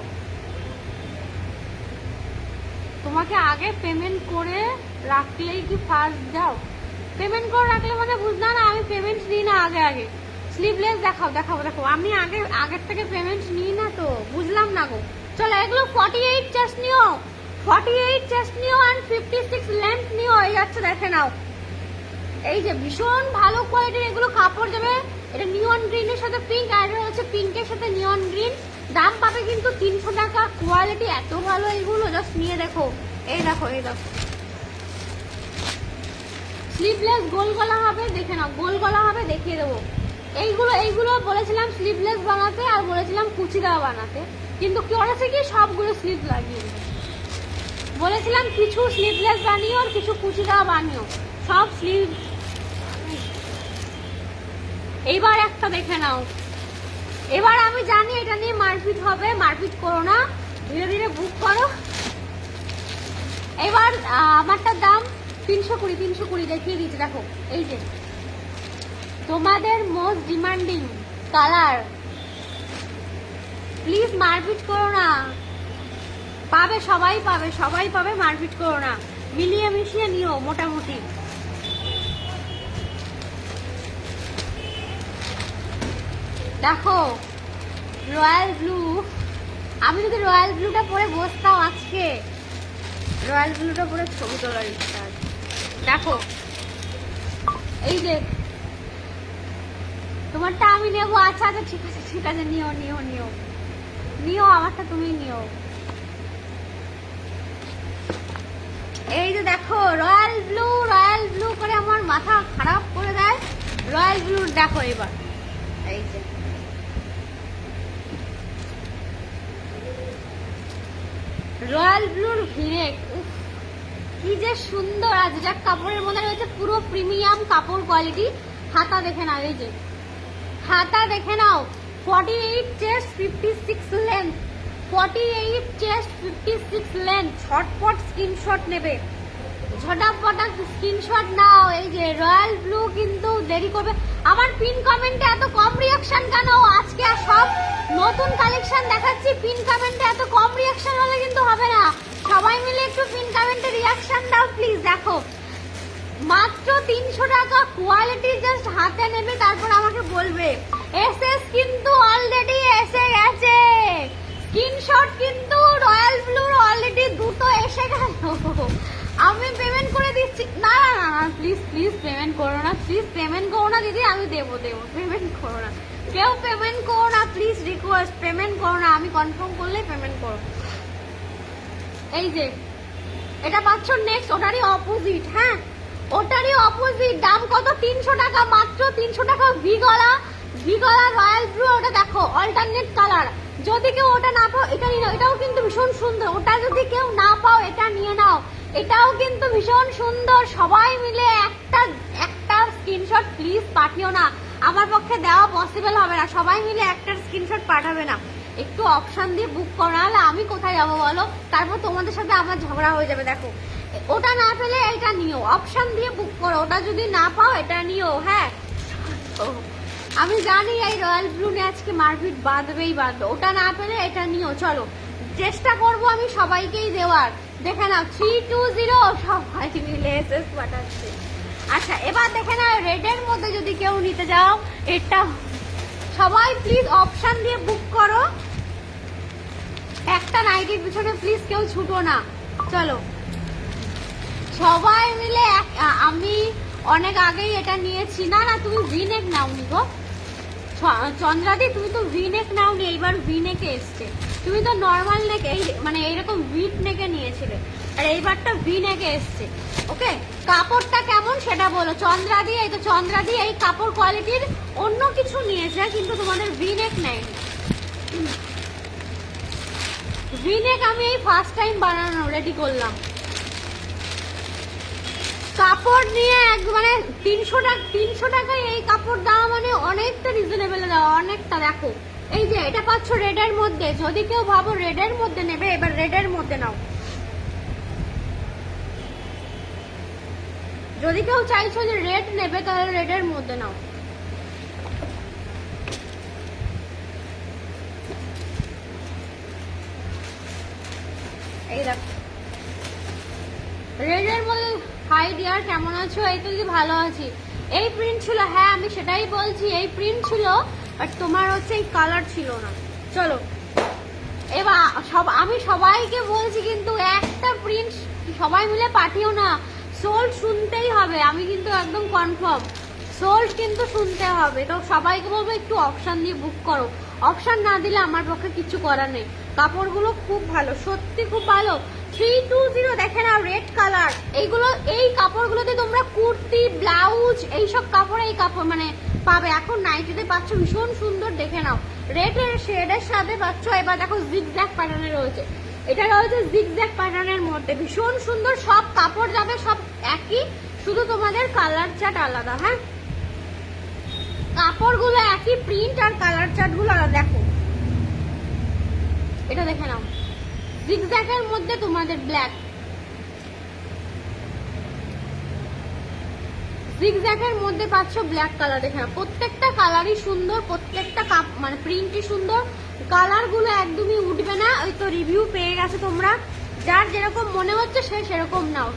তোমাকে আগে পেমেন্ট করে রাখলেই কি ফার্স্ট দাও? পেমেন্ট করে রাখলে মানে বুঝলাম না, আমি পেমেন্ট নিই না আগে আগে। স্লিভলেস দেখাও, দেখাবো দেখো, আমি আগের থেকে পেমেন্ট নিই না তো, বুঝলাম না গো। চলো এগুলো 48 চেস্ট নিও, 48 চেস্ট নিও আর 56 লেন্থ নিও। এই যাচ্ছে, দেখে নাও, এই যে ভীষণ ভালো কোয়ালিটির এগুলো কাপড় যাবে। এটা নিয়ন গ্রিনের সাথে পিঙ্ক, আর এটা হচ্ছে পিঙ্কের সাথে নিয়ন গ্রিন। দাম পাবে কিন্তু 300 টাকা। কোয়ালিটি এত ভালো এগুলো, জাস্ট নিয়ে দেখো। এই দেখো, এই দেখো, স্লিভলেস গোল গলা হবে, দেখে নাও, গোল গলা হবে, দেখিয়ে দেবো। এইগুলো বলেছিলাম স্লিভলেস বানাতে, আর বলেছিলাম কুচি দেওয়া বানাতে, কিন্তু কি করেছে কি সবগুলো স্লিভ লাগিয়ে বলেছিলাম কিছু স্লিভলেস বানিও আর কিছু কুচি দেওয়া বানিও, সব স্লিভ। এইবার একটা দেখে নাও। এবার আমি জানি এটা নিয়ে মারপিট হবে, মারপিট করো না, ধীরে ধীরে বুক করো। এবার আমারটার দাম 320, 320 দেখিয়ে দিচ্ছি, দেখো। এই যে তোমাদের মোস্ট ডিমান্ডিং কালার, প্লিজ মারপিট করো না, পাবে সবাই পাবে, সবাই পাবে, মারপিট করো না, মিলিয়ে মিশিয়ে নিও মোটামুটি। দেখো রয়্যাল ব্লু, আমি যদি রয়্যাল ব্লুটা পরে বসতাম আজকে, রয়্যাল ব্লুটা পরে ছবি তোলার ইচ্ছা আছে। দেখো এই যে তোমারটা আমি নেবো। আচ্ছা আচ্ছা, ঠিক আছে ঠিক আছে, নিও নিও নিও নিও, আমারটা তুমি নিও। এই যে দেখো রয়্যাল ব্লু, রয়্যাল ব্লু করে আমার মাথা খারাপ করে দেয়। রয়্যাল ব্লু দেখো এবার, এই যে রয়্যাল ব্লুর ভিনেক, কি যে সুন্দর। আজ যা কাপড়ের মধ্যে রয়েছে পুরো প্রিমিয়াম কাপড় কোয়ালিটি। হাতা দেখে নাও, এই যে হাতা দেখে নাও, 48 চেস্ট 56 লেন্থ, 48 চেস্ট 56 লেন্থ। ঝটপট স্ক্রিনশট নেবে, ঝটাপটা স্ক্রিনশট নাও। এই যে রয়্যাল ব্লু, কিন্তু দেরি করবে। আমার পিন কমেন্টে এত কম রিয়াকশন কেন? আজকে সব নতুন কালেকশন দেখাচ্ছি, পিন কমেন্টে এত কম রিয়াকশন হলে কিন্তু হবে না। সবাই মিলে একটু পিন কমেন্টে রিয়াকশন দাও প্লিজ। দেখো মাত্র 300 টাকা, কোয়ালিটি জাস্ট হাতে নেবে, তারপর আমাকে বলবে। এসএস কিন্তু অলরেডি এসে গেছে, স্ক্রিনশট কিন্তু রয়্যাল ব্লুর অলরেডি দুটো এসে গেল। আমি পেমেন্ট করে দিচ্ছি। না না না না, প্লিজ প্লিজ পেমেন্ট করো না, প্লিজ পেমেন্ট করো না দিদি, আমি দেবো দেবো, পেমেন্ট করো না, কেউ পেমেন্ট করো না প্লিজ, রিকোয়েস্ট, পেমেন্ট করো না, আমি কনফার্ম করলে পেমেন্ট করো। এই যে এটা পাচ্ছ নেক্সট, ওটারই অপোজিট। হ্যাঁ ওটারই অপোজিট, দাম কত? 300 টাকা, মাত্র 300 টাকা। ভি গলা রয়্যাল ব্লু, ওটা দেখো অল্টারনেট কালার। যদি কেউ ওটা না পাও এটা নিয়ে নাও, এটাও কিন্তু ভীষণ সুন্দর। ওটা যদি কেউ না পাও এটা নিয়ে নাও, এটাও কিন্তু ভীষণ সুন্দর। সবাই মিলে একটা স্ক্রিনশট প্লিজ পাঠিও না, আমার পক্ষে দেওয়া পসিবল হবে না। সবাই মিলে একটা স্ক্রিনশট পাঠাবে না, একটু অপশন দিয়ে বুক করা, হলে আমি কোথায় যাবো বলো? তারপর তোমাদের সাথে আমার ঝগড়া হয়ে যাবে। দেখো ওটা না পেলে এটা নিও, অপশন দিয়ে বুক করো। ওটা যদি না পাও এটা নিও। হ্যাঁ আমি জানি এই রয়্যাল ব্লু নিয়ে আজকে মারপিট বাঁধবেই বাঁধবে, ওটা না পেলে এটা নিও। চলো চেষ্টা করবো আমি সবাইকেই দেওয়ার। দেখে নাও 320, সবাই মিলে এসএস পাঠাচ্ছে। আচ্ছা এবার দেখে নাও রেডের মধ্যে যদি কেউ নিতে যাও, এটা সবাই প্লিজ অপশন দিয়ে বুক করো। একটা নাইটির পিছনে প্লিজ কেউ ছুটো না। চলো সবাই মিলে আমি অনেক আগেই এটা নিয়েছি। না না তুমি ভিনেক নাওনি গো চন্দ্রাদি, তুমি তো ভিনেক নাওনি, এইবার ভিনেকে এসছে। তুমি তো নর্মাল নেক, এই মানে এইরকম ভিট নেকে নিয়েছিলে, আর এইবারটা ভিনেকে এসছে। ওকে কাপড়টা কেমন সেটা বলো চন্দ্রা দিয়ে, এই তো চন্দ্রা দিয়ে এই কাপড় কোয়ালিটির অন্য কিছু নিয়েছে কিন্তু তোমাদের ভিনেক নেয়নি। ভিনেক আমি এই ফার্স্ট টাইম বানানো রেডি করলাম। কাপড় নিয়ে মানে 300 টাকায় এই কাপড় দেওয়া মানে অনেকটা রিজনেবল দেওয়া, অনেকটা। দেখো এই যে এটা পাচ্ছ রেডের মধ্যে, যদি কেউ ভাবো রেডের মধ্যে নেবে, এবার রেডের মধ্যে নাও। যদি কেউ চাইছো যে রেড নেবে তাহলে রেডের মধ্যে নাও। এই দেখো রেডের মধ্যে। হাই ডিয়ার, কেমন আছো? এই তো দিদি ভালো আছি। এই প্রিন্ট ছিল, হ্যাঁ আমি সেটাই বলছি, এই প্রিন্ট ছিল বাট তোমার হচ্ছে এই কালার ছিল না। চলো এবার আমি সবাইকে বলছি কিন্তু একটা প্রিন্ট সবাই মিলে পাঠিও না, সোল্ড শুনতেই হবে। আমি কিন্তু একদম কনফার্ম সোল্ড কিন্তু শুনতে হবে। তো সবাইকে বলবো একটু অপশন দিয়ে বুক করো, অপশন না দিলে আমার পক্ষে কিছু করার নেই। কাপড়গুলো খুব ভালো, সত্যি খুব ভালো। 320 দেখে নাও, রেড কালার। এইগুলো এই কাপড়গুলোতে তোমরা কুর্তি, ব্লাউজ এইসব কাপড়, এই কাপড় মানে পাবে। এখন নাইটিতে পাচ্ছ ভীষণ সুন্দর, দেখে নাও রেডের শেডের সাথে পাচ্ছ। এবার দেখো জিগজ্যাগ প্যাটার্নে রয়েছে, এটা রয়েছে জিগজ্যাগ প্যাটার্নের মধ্যে, ভীষণ সুন্দর। সব কাপড় যাবে সব একই, শুধু তোমাদের কালার চার্ট আলাদা। হ্যাঁ কাপড়গুলো একই, প্রিন্ট আর কালার চার্ট গুলো আলাদা। দেখো এটা দেখে নাও, জিগজ্যাগের মধ্যে তোমাদের ব্ল্যাক, জিগজ্যাগের মধ্যে পাচ্ছ ব্ল্যাক কালার। দেখে নাও প্রত্যেকটা কালারই সুন্দর, প্রত্যেকটা মানে প্রিন্টই সুন্দর, কালার গুলো একদমই উঠবে না। ওই তো রিভিউ পেয়ে গেছে তোমরা, যার যেরকম মনে হচ্ছে সে সেরকম নাও,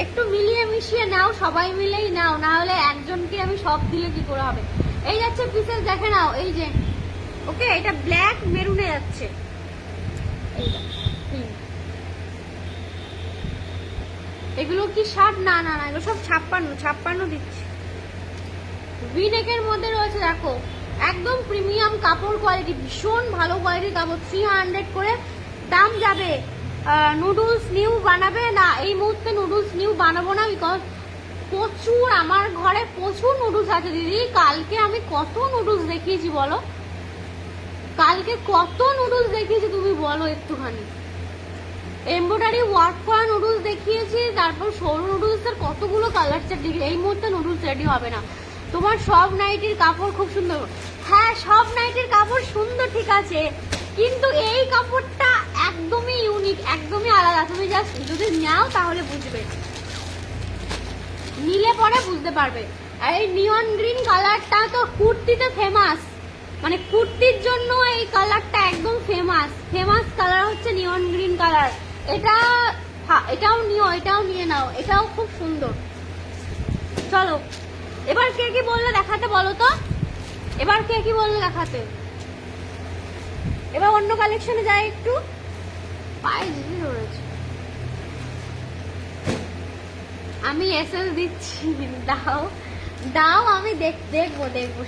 একটু মিলিয়ে মিশিয়ে নাও, সবাই মিলেই নাও, না হলে একজনকে আমি সব দিলে কি করে হবে। এই যাচ্ছে পিসেস, দেখে নাও এই যে, ওকে এটা ব্ল্যাক মেরুনে যাচ্ছে। এগুলো কি শার্ট? না না না, এগুলো সব 56 দিচ্ছি। ভিনেকের মধ্যে রয়েছে দেখো একদম প্রিমিয়াম কাপড় কোয়ালিটি, ভীষণ ভালো কোয়ালিটির কাপড়। 300 করে দাম যাবে। নুডলস নিউ বানাবে না? এই মুহূর্তে নুডলস নিউ বানাবো না, বিকজ প্রচুর আমার ঘরে প্রচুর নুডলস আছে দিদি। কালকে আমি কত নুডলস দেখিয়েছি বলো, কালকে কত নুডলস দেখিয়েছি তুমি বলো একটুখানি। এমব্রয়ডারি ওয়ার্ক করা নুডলস দেখিয়েছি, তারপর সরু নুডলস এর কতগুলো কালার চার্ট দেখিয়েছি। এই মুহূর্তে নুডলস রেডি হবে না। তোমার সব নাইটির কাপড় খুব সুন্দর, হ্যাঁ সব নাইটির কাপড় সুন্দর ঠিক আছে, কিন্তু এই কাপড়টা একদমই ইউনিক, একদমই আলাদা। তুমি জাস্ট যদি নাও তাহলে বুঝবে, নিলে পরে বুঝতে পারবে। আর এই নিয়ন গ্রিন কালারটা তো কুর্তিতে ফেমাস, মানে কুর্তির জন্য এই কালারটা একদম ফেমাস কালার হচ্ছে নিয়ন গ্রিন কালার। এটাও নিও, এটাও নিয়ে নাও, এটাও খুব সুন্দর। চলো এবার কে কি বললে দেখাতে বলো তো, এবার কে কি বললে দেখাতে। এবার অন্য কালেকশনে যাই একটু। পায়ে জিজি রয়েছে, আমি এসএস দিচ্ছি, দাও আমি দেখবো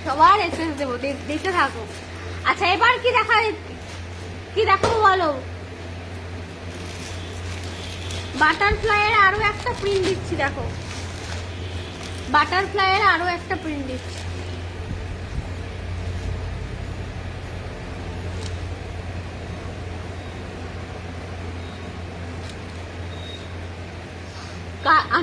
সবার এসএস দেবো, দেখতে থাকো। আচ্ছা এবার কি দেখাবো বলো। বাটারফ্লাই এর আরো একটা প্রিন্ট দিচ্ছি, দেখো বাটারফ্লাই এর আরো একটা প্রিন্ট দিচ্ছি।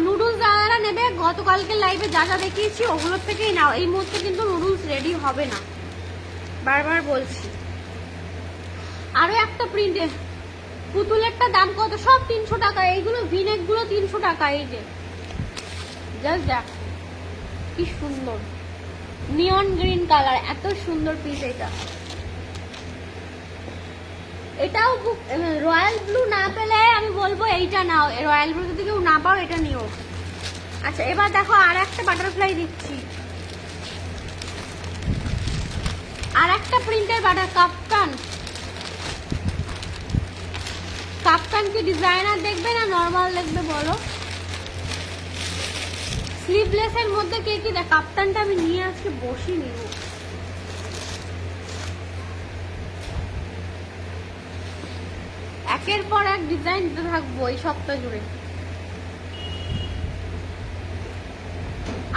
নুডলস যারা নেবে গতকালকে লাইভে যা যা দেখিয়েছি ওগুলোর থেকেই নাও। এই মুহূর্তে কিন্তু নুডলস রেডি হবে না, বারবার বলছি। আরো একটা প্রিন্টে পুতুলেরটা দাম কত? সব 300 টাকা। এইগুলো ভিনেক গুলো 300 টাকা। এই যে জাস্ট দেখ কি সুন্দর নিয়ন গ্রিন কালার, এত সুন্দর পিস। এটাও রয়্যাল ব্লু না পেলে আমি বলবো এইটা নাও, রয়্যাল ব্লু যদি কেউ না পাও এটা নিও। আচ্ছা এবার দেখো আর একটা বাটারফ্লাই দিচ্ছি, আর একটা প্রিন্টের কাপ্তান কি ডিজাইনার দেখবে না নর্মাল দেখবে বলো? স্লিভলেস এর মধ্যে কে কি দেখ, কাপ্তানটা আমি নিয়ে আজকে বসি নিব। একের পর এক ডিজাইন দিতে থাকবো এই সপ্তাহ জুড়ে।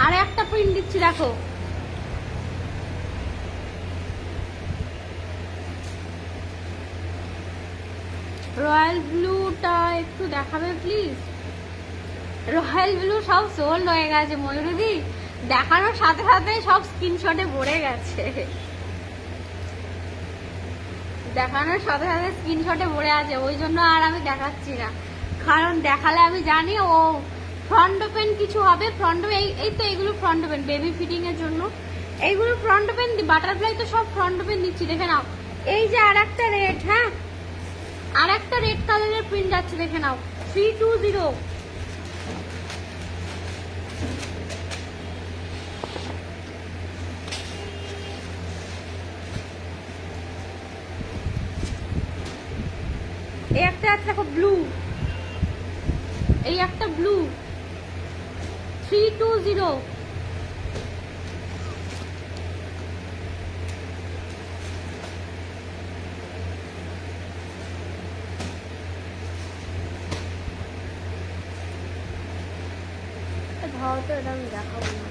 আর একটা প্রিন্ট দিচ্ছি দেখো, রয়্যাল ব্লুটা একটু দেখাবে প্লিজ। রয়্যাল ব্লু সব সোল্ড হয়ে গেছে ময়ূরী, দেখানোর সাথে সাথে সব স্ক্রিনশটে ভরে গেছে, দেখানোর সাথে সাথে স্ক্রিনশটে ভরে আছে, ওই জন্য আর আমি দেখাচ্ছি না, কারণ দেখালে আমি জানি ও ফ্রন্ট ওপেন কিছু হবে। ফ্রন্ট এই তো এইগুলো ফ্রন্ট ওপেন বেবি ফিটিং এর জন্য, এইগুলো ফ্রন্ট ওপেন, বাটারফ্লাই তো সব ফ্রন্ট ওপেন দিচ্ছি, দেখে নাও। এই যে আর একটা রেড, হ্যাঁ আর একটা রেড কালারের প্রিন্ট যাচ্ছে, দেখে নাও 320। এই একটা আছে দেখো ব্লু, এই একটা ব্লু 320। ভাও তো এটা আমি দেখাবো না,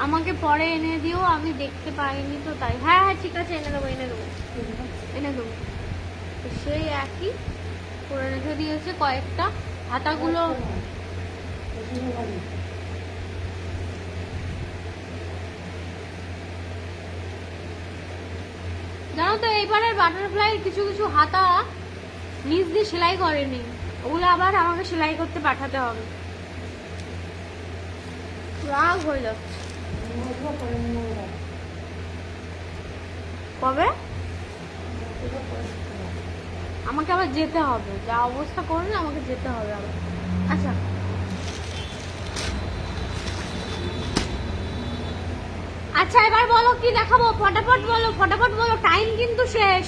আমাকে পরে এনে দিও, আমি দেখতে পাইনি তো তাই। হ্যাঁ হ্যাঁ ঠিক আছে, এনে দেবো এনে দেবো এনে দেবো। সেই একই করে রেখে দিয়েছে কয়েকটা, হাতাগুলো জানো তো এইবারের বাটারফ্লাই কিছু কিছু হাতা নিচ দিয়ে সেলাই করেনি, ওগুলো আবার আমাকে সেলাই করতে পাঠাতে হবে। রাগ হয়ে যাচ্ছে। কবে আমাকে আবার যেতে হবে, যা অবস্থা করলে আমাকে যেতে হবে আবার। আচ্ছা আচ্ছা এবার বলো কি দেখাবো, ফটাফট বলো ফটাফট বলো, টাইম কিন্তু শেষ।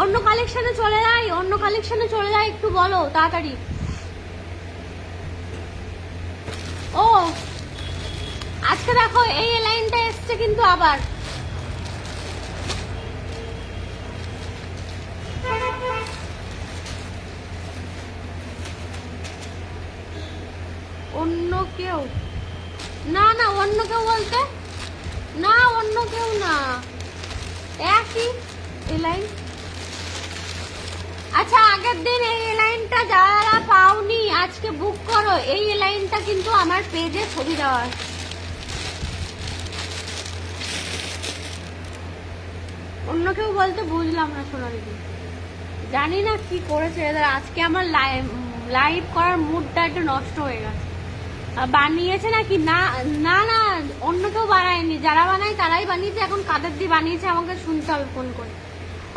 অন্য কালেকশনে চলে যাই, অন্য কালেকশনে চলে যাই, একটু বলো তাড়াতাড়ি। ও আজকে দেখো এই লাইনটা এসছে কিন্তু আবার, অন্য কেউ না, না অন্য কেউ বলতে না, অন্য কেউ না, একই এই লাইন। আচ্ছা আগের দিন এই লাইনটা যারা পাওনি আজকে বুক করো, এই লাইনটা কিন্তু আমার পেজে ছবি দেওয়া আছে। অন্য কেউ বলতে বুঝলাম না সোনালি, জানি না কি করেছে এদের, আজকে আমার লাইভ করার মুডটা একটু নষ্ট হয়ে গেছে। বানিয়েছে নাকি না, না না অন্য কেউ বানায়নি, যারা বানায় তারাই বানিয়েছে, এখন কাদের দিয়ে বানিয়েছে আমাকে শুনতে হবে ফোন করে।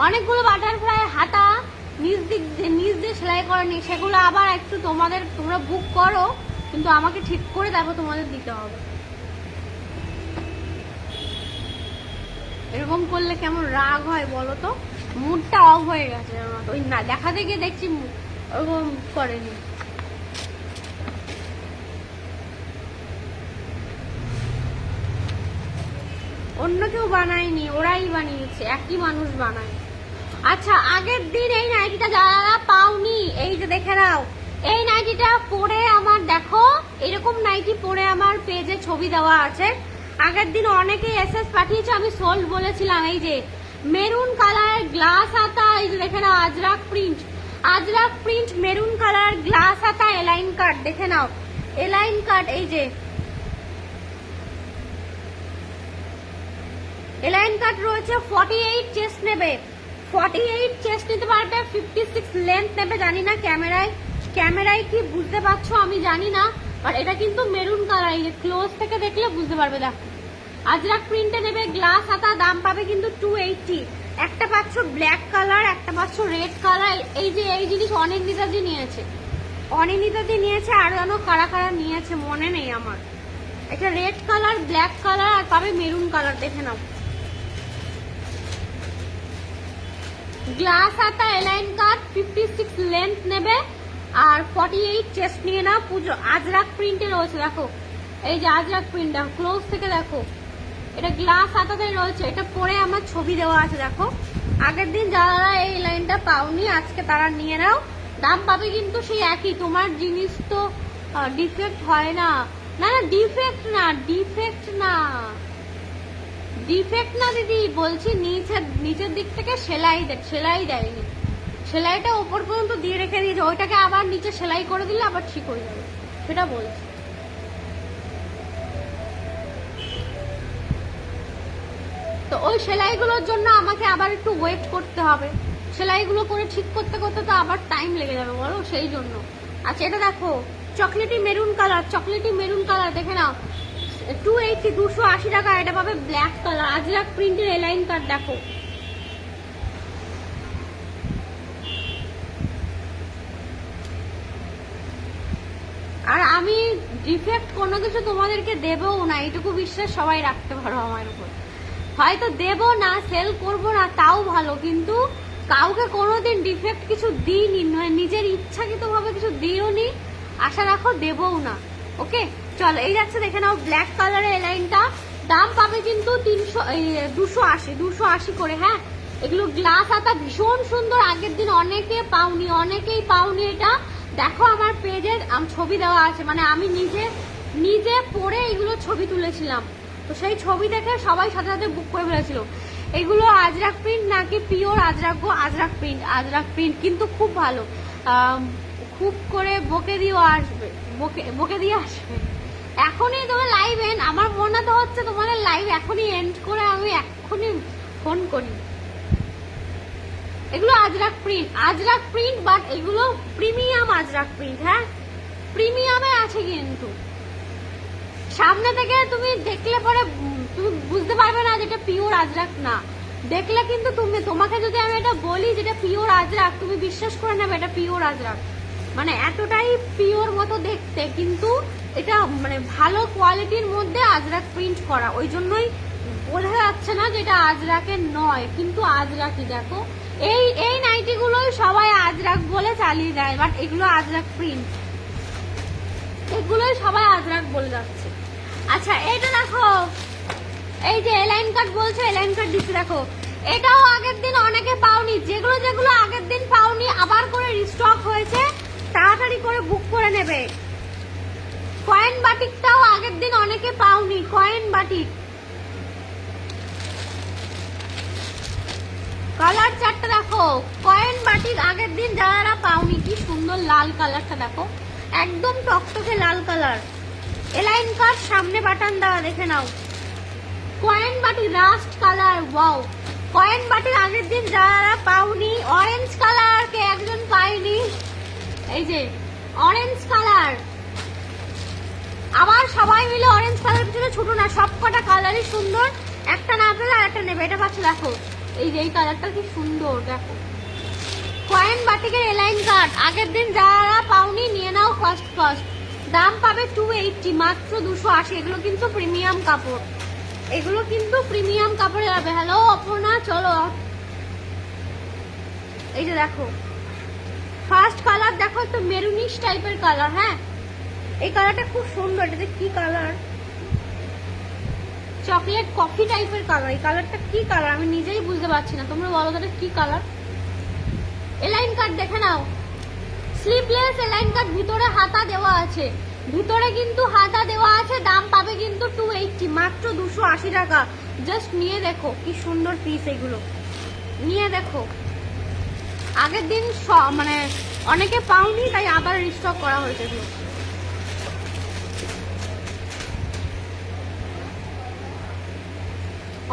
অনেকগুলো বাটারফ্লাই হাতা নিচ দিয়ে সেলাই করেনি, সেগুলো আবার একটু তোমরা বুক করো, কিন্তু আমাকে ঠিক করে তারপর তোমাদের দিতে হবে। এরকম করলে কেমন রাগ হয় বলো তো, মুডটা অফ হয়ে গেছে, ওই না দেখাতে গিয়ে দেখছি ওরকম করেনি। অন্য কেউ বানায়নি, ওরাই বানিয়েছে, একই মানুষ বানায়। আচ্ছা আগের দিন এই নাইটিটা যারা পাওনি, এই যে দেখে নাও, এই নাইটিটা পরে আমার দেখো, এরকম নাইটি পরে আমার পেজে ছবি দেওয়া আছে। আগের দিন অনেকেই এসএস পাঠিয়েছে, আমি সোল্ড বলেছিলাম। এই যে মেরুন কালার গ্লাস হাতা, এই যে দেখে নাও ajrak print maroon colour glass হাতা, এলাইন কাট দেখে নাও, এলাইন কাট। এই যে এলাইন কাট রয়েছে, 48 চেস্ট নেবে, 48 চেস্ট নিতে পারবে, 56 লেন্থ নেবে। জানি না ক্যামেরায় কি বুঝতে পারছো আমি জানি না, বাট এটা কিন্তু মেরুন কালার, এই যে ক্লোজ থেকে দেখলে বুঝতে পারবে। দেখো আজরাক প্রিন্টে নেবে, গ্লাস হাতা, দাম পাবে কিন্তু 280। একটা পাচ্ছ ব্ল্যাক কালার, একটা পাচ্ছ রেড কালার। এই যে এই জিনিস অনেক নিতাজি নিয়েছে, আর যেন কারা কারা নিয়েছে মনে নেই আমার। এটা রেড কালার, ব্ল্যাক কালার, আর পাবে মেরুন কালার, দেখে নাও। গ্লাস হাতা, এলাইন কাট, 56 লেন্থ নেবে, আর 48 চেস্ট নিয়ে নাও। পুজো আজরাক প্রিন্টে রয়েছে, দেখো এই যে আজরাক প্রিন্ট, দেখো ক্লোজ থেকে দেখো, এটা গ্লাস হাতাতে রয়েছে, এটা পরে আমার ছবি দেওয়া আছে। দেখো আগের দিন যারা এই লাইনটা পাওনি আজকে তারা নিয়ে নাও, দাম পাবে কিন্তু সেই একই। তোমার জিনিস তো ডিফেক্ট হয় না। না না ডিফেক্ট না, ডিফেক্ট না, ডিফেক্ট না দিদি, বলছি নিচের দিক থেকে সেলাই দেয়নি, সেলাইটা ওপর পর্যন্ত দিয়ে রেখে দিয়েছে, ওইটাকে আবার নিচে সেলাই করে দিলে আবার ঠিক হয়ে যাবে, সেটা বলছি। তো ওই সেলাইগুলোর জন্য আমাকে আবার একটু ওয়েট করতে হবে, সেলাইগুলো করে ঠিক করতে করতে তো আবার টাইম লেগে যাবে বলো, সেই জন্য। আচ্ছা এটা দেখো chocolatey maroon colour, chocolatey maroon colour দেখে নাও, 280 280 টাকা। এটা পাবে ব্ল্যাক কালার, আজরাক প্রিন্টের এলাইন কাট দেখো। আর আমি ডিফেক্ট কোনো কিছু তোমাদেরকে দেবও না, এইটুকু বিশ্বাস সবাই রাখতে পারো আমার উপর। হয়তো দেবো না, সেল করবো না, তাও ভালো, কিন্তু কাউকে কোনোদিন ডিফেক্ট কিছু দিইনি, নিজের ইচ্ছাকৃত ভাবে কিছু দিও নি, আশা রাখো দেবও না। ওকে চলো, এই যাচ্ছে দেখে নাও ব্ল্যাক কালারের এলাইনটা, দাম পাবে কিন্তু 280 করে। হ্যাঁ এগুলো গ্লাস আতা ভীষণ সুন্দর, আগের দিন অনেকেই পাওনি এটা। দেখো আমার পেজে ছবি দেওয়া আছে, মানে আমি নিজে পরে এগুলো ছবি তুলেছিলাম, তো সেই ছবি দেখে সবাই সাথে সাথে বুক করে ফেলেছিল। এগুলো আজরাক প্রিন্ট নাকি পিওর আজরাক গো? আজরাক প্রিন্ট কিন্তু খুব ভালো। খুব করে বকে দিয়ে আসবে। এখনই তোমার লাইভ এন্ড, আমার মনে তো হচ্ছে তোমাদের লাইভ এখনই এন্ড করে আমি এখনই ফোন করি। এগুলো আজরাক প্রিন্ট বাট এগুলো প্রিমিয়াম আজরাক প্রিন্ট। হ্যাঁ প্রিমিয়ামে আছে, কিন্তু সামনে থেকে তুমি দেখলে পরে তুমি বুঝতে পারবে না যেটা পিওর আজরাক না, দেখলে কিন্তু তোমাকে যদি আমি এটা বলি যেটা পিওর আজরাক, তুমি বিশ্বাস করে নেবে এটা পিওর আজরাক, মানে এতটাই পিওর মতো দেখতে, কিন্তু এটা মানে ভালো কোয়ালিটির মধ্যে আজরাক প্রিন্ট করা, ওই জন্যই বোঝা যাচ্ছে না যেটা আজরাকের নয়, কিন্তু আজরাকই। দেখো এই নাইটি গুলোই সবাই আজরাক বলে চালিয়ে দেয়, বাট এগুলো আজরাক প্রিন্ট, এগুলোই সবাই আজরাক বলে যাচ্ছে। আচ্ছা এটা দেখো, এই যে এলাইন কাট বলছো, এলাইন কাট দিচ্ছি দেখো, এটাও আগের দিন অনেকে পাওনি, যেগুলো আগের দিন পাওনি আবার করে রিস্টক হয়েছে, তাড়াতাড়ি করে বুক করে নেবে। কয়েন বাটিকটাও আগের দিন অনেকে পাওনি, কয়েন বাটিক কালার চারটা দেখো, কয়েন বাটিক আগের দিন যারা পাওনি, কি সুন্দর লাল কালারটা দেখো, একদম টকটকে লাল কালার, এলাইন কাট সামনে বাটন দেওয়া, দেখে নাও। কয়েন বাটি রাস্ট কালার, ওয়াও, কয়েন বাটির আগের দিন যারা পাওনি, অরেঞ্জ কালার কে একজন পাইনি, এই যে অরেঞ্জ কালার, আবার সবাই মিলে অরেঞ্জ কালার পিছনে ছুটো না, সব কটা কালারই সুন্দর, একটা না পেলে আর একটা নেবে, এটা পাচ্ছ দেখো, এই যে এই কালারটা কি সুন্দর দেখো, কয়েন বাটিকের এলাইন কাট আগের দিন যারা পাওনি নিয়ে নাও ফার্স্ট, দাম পাবে 280, মাত্র 280। এগুলো কিন্তু প্রিমিয়াম কাপড়, এগুলো কিন্তু প্রিমিয়াম কাপড়ে যাবে। হ্যালো অপর্ণা, চলো এই যে দেখো ফার্স্ট কালার দেখো, একটু মেরুনিশ টাইপের কালার। হ্যাঁ এই কালারটা খুব সুন্দর, এটাতে কি কালার, চকলেট কফি টাইপের কালার, এই কালারটা কি কালার আমি নিজেই বুঝতে পারছি না, তোমরা বলো তো কি কালার। এলাইন কাট দেখে নাও, স্লিভলেস এলাইন কাট, ভিতরে হাতা দেওয়া আছে, ভিতরে কিন্তু হাতা দেওয়া আছে, দাম পাবে কিন্তু 280, মাত্র 280 টাকা। জাস্ট নিয়ে দেখো কি সুন্দর পিস, এগুলো নিয়ে দেখো, আগের দিন মানে অনেকে পাওনি তাই আবার রিস্টক করা হয়েছে এগুলো।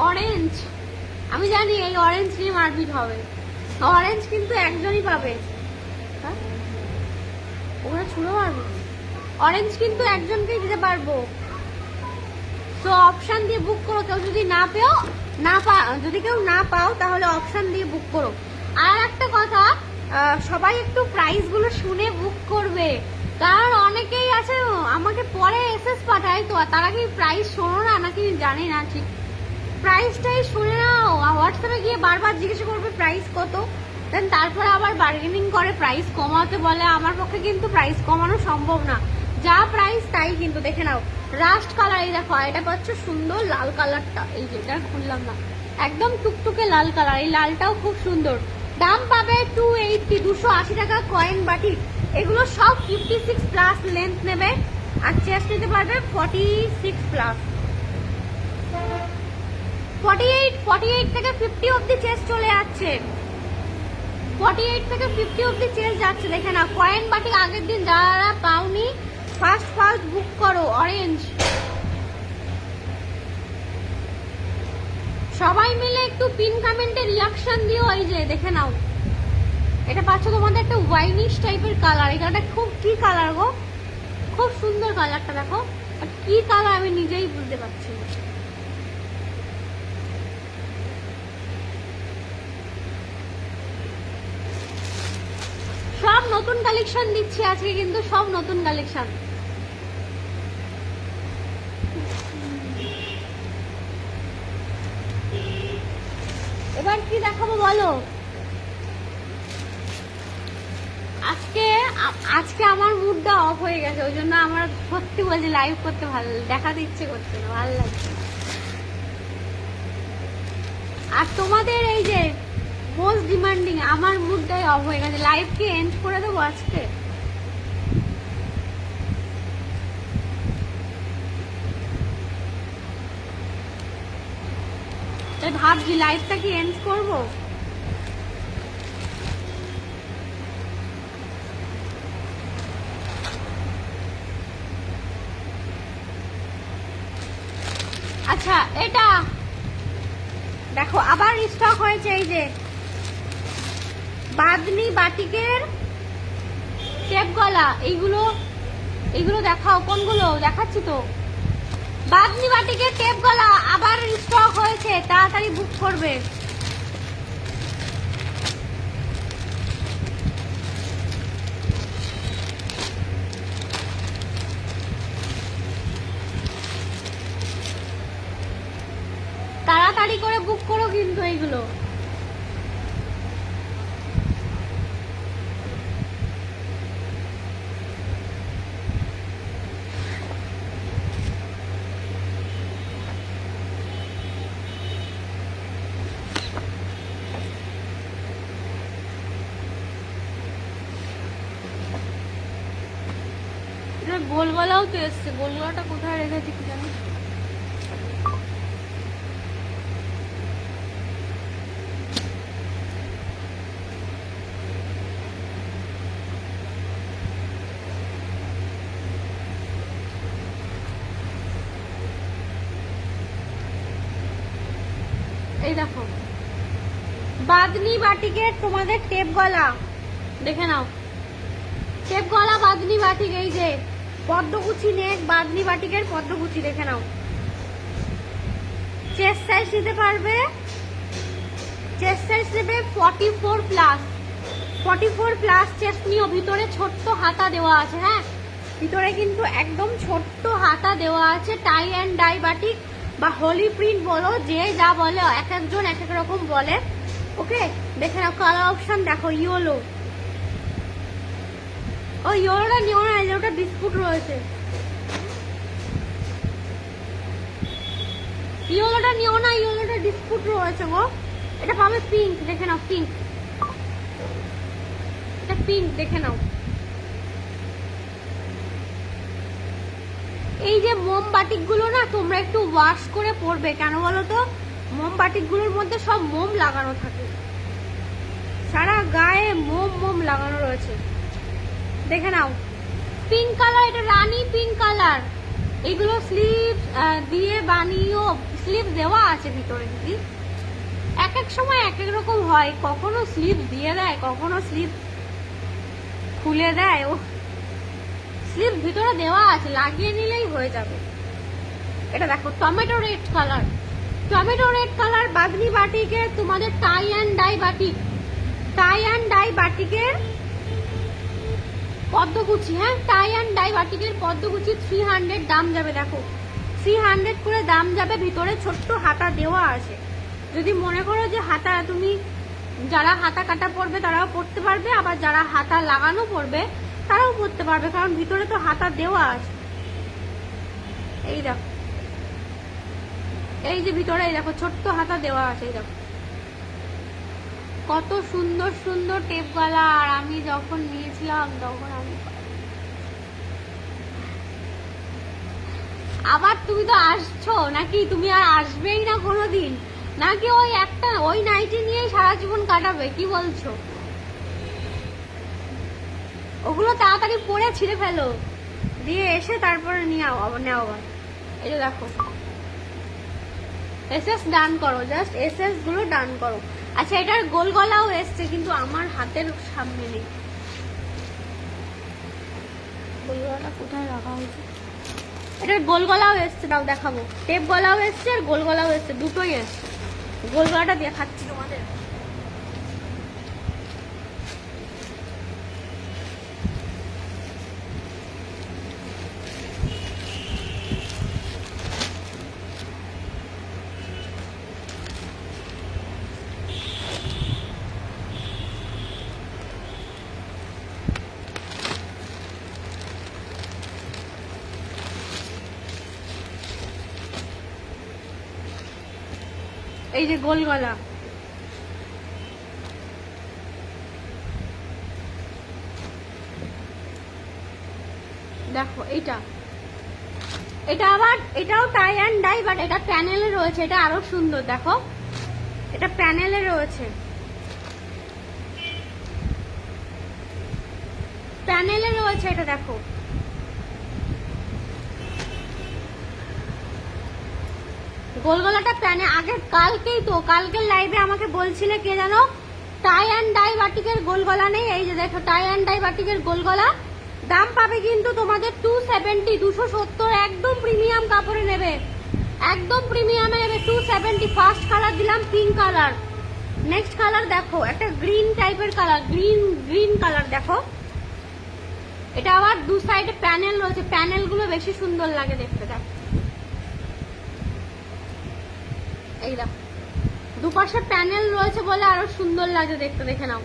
অরেঞ্জ, আমি জানি এই অরেঞ্জ নিয়ে মারপিট হবে, অরেঞ্জ কিন্তু একজনই পাবে, ওখানে ছুঁড়ে মারবো, অরেঞ্জ কিন্তু একজনকেই দিতে পারবো। তো অপশন দিয়ে বুক করো, কেউ যদি যদি কেউ না পাও তাহলে অপশন দিয়ে বুক করো। আর একটা কথা, সবাই একটু প্রাইস গুলো শুনে বুক করবে, কারণ অনেকেই আছে আমাকে পরে এসএস পাঠায়, তো তারা কি প্রাইস শোনো না নাকি জানি না, ঠিক প্রাইসটাই শুনে নাও, হোয়াটসঅ্যাপে গিয়ে বারবার জিজ্ঞেস করবে প্রাইস কত, দেন তারপরে আবার বার্গেনিং করে প্রাইস কমাতে বলে, আমার পক্ষে কিন্তু প্রাইস কমানো সম্ভব না, যা প্রাইস তাই। কিন্তু দেখে নাও রাস্ট কালার, এই দেখো এটা পাচ্ছ সুন্দর লাল কালারটা, এই যেটা খুললাম না, একদম টুকটুকে লাল কালার, এই লালটাও খুব সুন্দর, দাম পাবে 280, 280 টাকা কয়েন বাটিক। এগুলো সব 56 প্লাস লেন্থ নেবে, আর চেস্ট নিতে পারবে 46 প্লাস। 48 থেকে 50 অব্দি চেস্ট চলে যাচ্ছে, 48 থেকে 50 অব্দি চেস্ট যাচ্ছে। দেখে না কয়েন বাটিক আগের দিন যারা পাওনি ফার্স্ট বুক করো। অরেঞ্জ সবাই মিলে একটু পিন কমেন্টে রিয়াকশন দিও। এই যে দেখে নাও, এটা পাচ্ছ তোমাদের একটা ওয়াইনিশ টাইপের কালার। এই কালারটা খুব কি কালার গো, খুব সুন্দর কালারটা দেখো, বাট কি কালার আমি নিজেই বুঝতে পারছি না। সব নতুন কালেকশন দিচ্ছি আজকে, কিন্তু সব নতুন কালেকশন। এবার কি দেখাবো বলো? আজকে আমার মুডটা অফ হয়ে গেছে, ওই জন্য আমার সত্যি বলছি লাইভ করতে ভালো, দেখাতে ইচ্ছে করছে না, ভালো লাগছে। আর তোমাদের এই যে মোস্ট ডিমান্ডিং, আমার মুডটাই অফ হয়ে গেছে। লাইভ কি এন্ড করে দেবো আজকে? তাই ভাবছি লাইভটা কি এন্ড করবো। আচ্ছা এটা দেখো আবার স্টক হয়েছে, এই যে বাদনি বাটিকের টেপ গলা। এইগুলো দেখাও, কোনগুলো দেখাচ্ছি তো। বাদনি বাটিকের টেপ গলা আবার স্টক হয়েছে, তাড়াতাড়ি বুক করবে। তাড়াতাড়ি করে বুক করো কিন্তু এইগুলো। গোলগলাও তো এসছে, গোলগলাটা কোথায় রেখেছি কি জানি। এই দেখো বাদনি বাটিকের তোমাদের টেপ গলা, দেখে নাও টেপ গলা বাদনি বাটিক। এই যে পদ্মকুচি নেক বাদনি বাটিকের পদ্মকুচি, দেখে নাও। চেস্ট সাইজ নিতে পারবে, চেস্ট সাইজ নেবে 44 প্লাস। 44 প্লাস চেস্ট নিও। ভিতরে ছোট্ট হাতা দেওয়া আছে, হ্যাঁ ভিতরে কিন্তু একদম ছোট্ট হাতা দেওয়া আছে। টাই অ্যান্ড ডাই বাটিক বা হোলি প্রিন্ট বলো, যে যা বলে, এক একজন এক এক রকম বলে। ওকে দেখে নাও কালার অপশন দেখো। ইয়েলো, ও ইয়েলোটা নিও না, ইয়েলোটা বিস্কুট রয়েছে। ইয়েলোটা নিও না, ইয়েলোটা বিস্কুট রয়েছে গো। এটা পাবে পিঙ্ক, দেখে নাও পিঙ্ক, এটা পিঙ্ক দেখে নাও। এই যে মোমবাটিক গুলো না তোমরা একটু ওয়াশ করে পরবে, কেন বলো তো? মোমবাটিক গুলোর মধ্যে সব মোম লাগানো থাকে, সারা গায়ে মোম লাগানো রয়েছে। দেখে নাও পিঙ্ক কালার, এটা রানী পিঙ্ক কালার। এগুলো স্লিভ দিয়ে বানিয়েও, স্লিভ দেওয়া আছে ভিতরে দিদি। এক এক সময় এক এক রকম হয়, কখনো স্লিভ দিয়ে দেয়, কখনো স্লিভ খুলে দেয়। ও স্লিভ ভিতরে দেওয়া আছে, লাগিয়ে নিলেই হয়ে যাবে। এটা দেখো tomato red colour, tomato red colour বাদনি বাটিকের তোমাদের tie and dye batik, tie and dye বাটিকের পদ্মকুচি। হ্যাঁ টাই অ্যান্ড ডাই বাটিকের পদ্মকুচি 300 দাম যাবে। দেখো 300 করে দাম যাবে। ভিতরে ছোট্ট হাতা দেওয়া আছে। যদি মনে করো যে হাতা, তুমি যারা হাতা কাটা পরবে তারাও পরতে পারবে, আবার যারা হাতা লাগানো পরবে তারাও পরতে পারবে, কারণ ভিতরে তো হাতা দেওয়া আছে। এই দেখো, এই যে ভিতরে এই দেখো ছোট্ট হাতা দেওয়া আছে। এই দেখো কত সুন্দর সুন্দর টেপ গলা। আর যখন নিয়েছিলাম তখন আমি আবার তুমি তো আসছো নাকি? তুমি আর আসবেই না কোনোদিন নাকি? ওই একটা ওই নাইটি নিয়ে সারা জীবন কাটাবে? কি বলছো? ওগুলো তাড়াতাড়ি পরে ছিঁড়ে ফেলো, দিয়ে এসে তারপরে নিয়ে নেও আবার। এই যে দেখো এসএস ডান করো, জাস্ট এসএস গুলো ডান করো। আচ্ছা এটার গোল গলাও এসছে কিন্তু আমার হাতের সামনে নেই। গোল গলাটা কোথায় রাখা হয়েছে? এটার গোল গলাও এসছে, দাও দেখাবো। টেপ গলাও এসছে আর গোল গলাও এসছে, দুটোই এসছে। গোল গলাটা দেখাচ্ছি তোমাদের। এই যে গোল গলা, দেখো এটা আবার এটাও টাই অ্যান্ড ডাই, বাট এটা প্যানেলে রয়েছে, এটা আরো সুন্দর। দেখো এটা প্যানেলে রয়েছে, প্যানেলে রয়েছে এটা। দেখো গোল গলাটা প্যানে আগে কালকের লাইভে আমাকে বলছিলে কে জানো, টাই অ্যান্ড ডাই বাটিকের গোল গলা নেই। এই যে দেখো টাই অ্যান্ড ডাই বাটিকের গোল গলা। দাম পাবে কিন্তু তোমাদের 270, 270, একদম প্রিমিয়াম কাপড়ে নেবে, একদম প্রিমিয়ামে নেবে। 270। ফার্স্ট কালার দিলাম পিঙ্ক কালার। নেক্সট কালার দেখো একটা গ্রিন টাইপের কালার, গ্রিন কালার। দেখো এটা আবার দু সাইডে প্যানেল রয়েছে, প্যানেল গুলো বেশি সুন্দর লাগে দেখতে। দেখো এই দেখো দুপাশে প্যানেল রয়েছে বলে আরো সুন্দর লাগে দেখতে, দেখে নাও।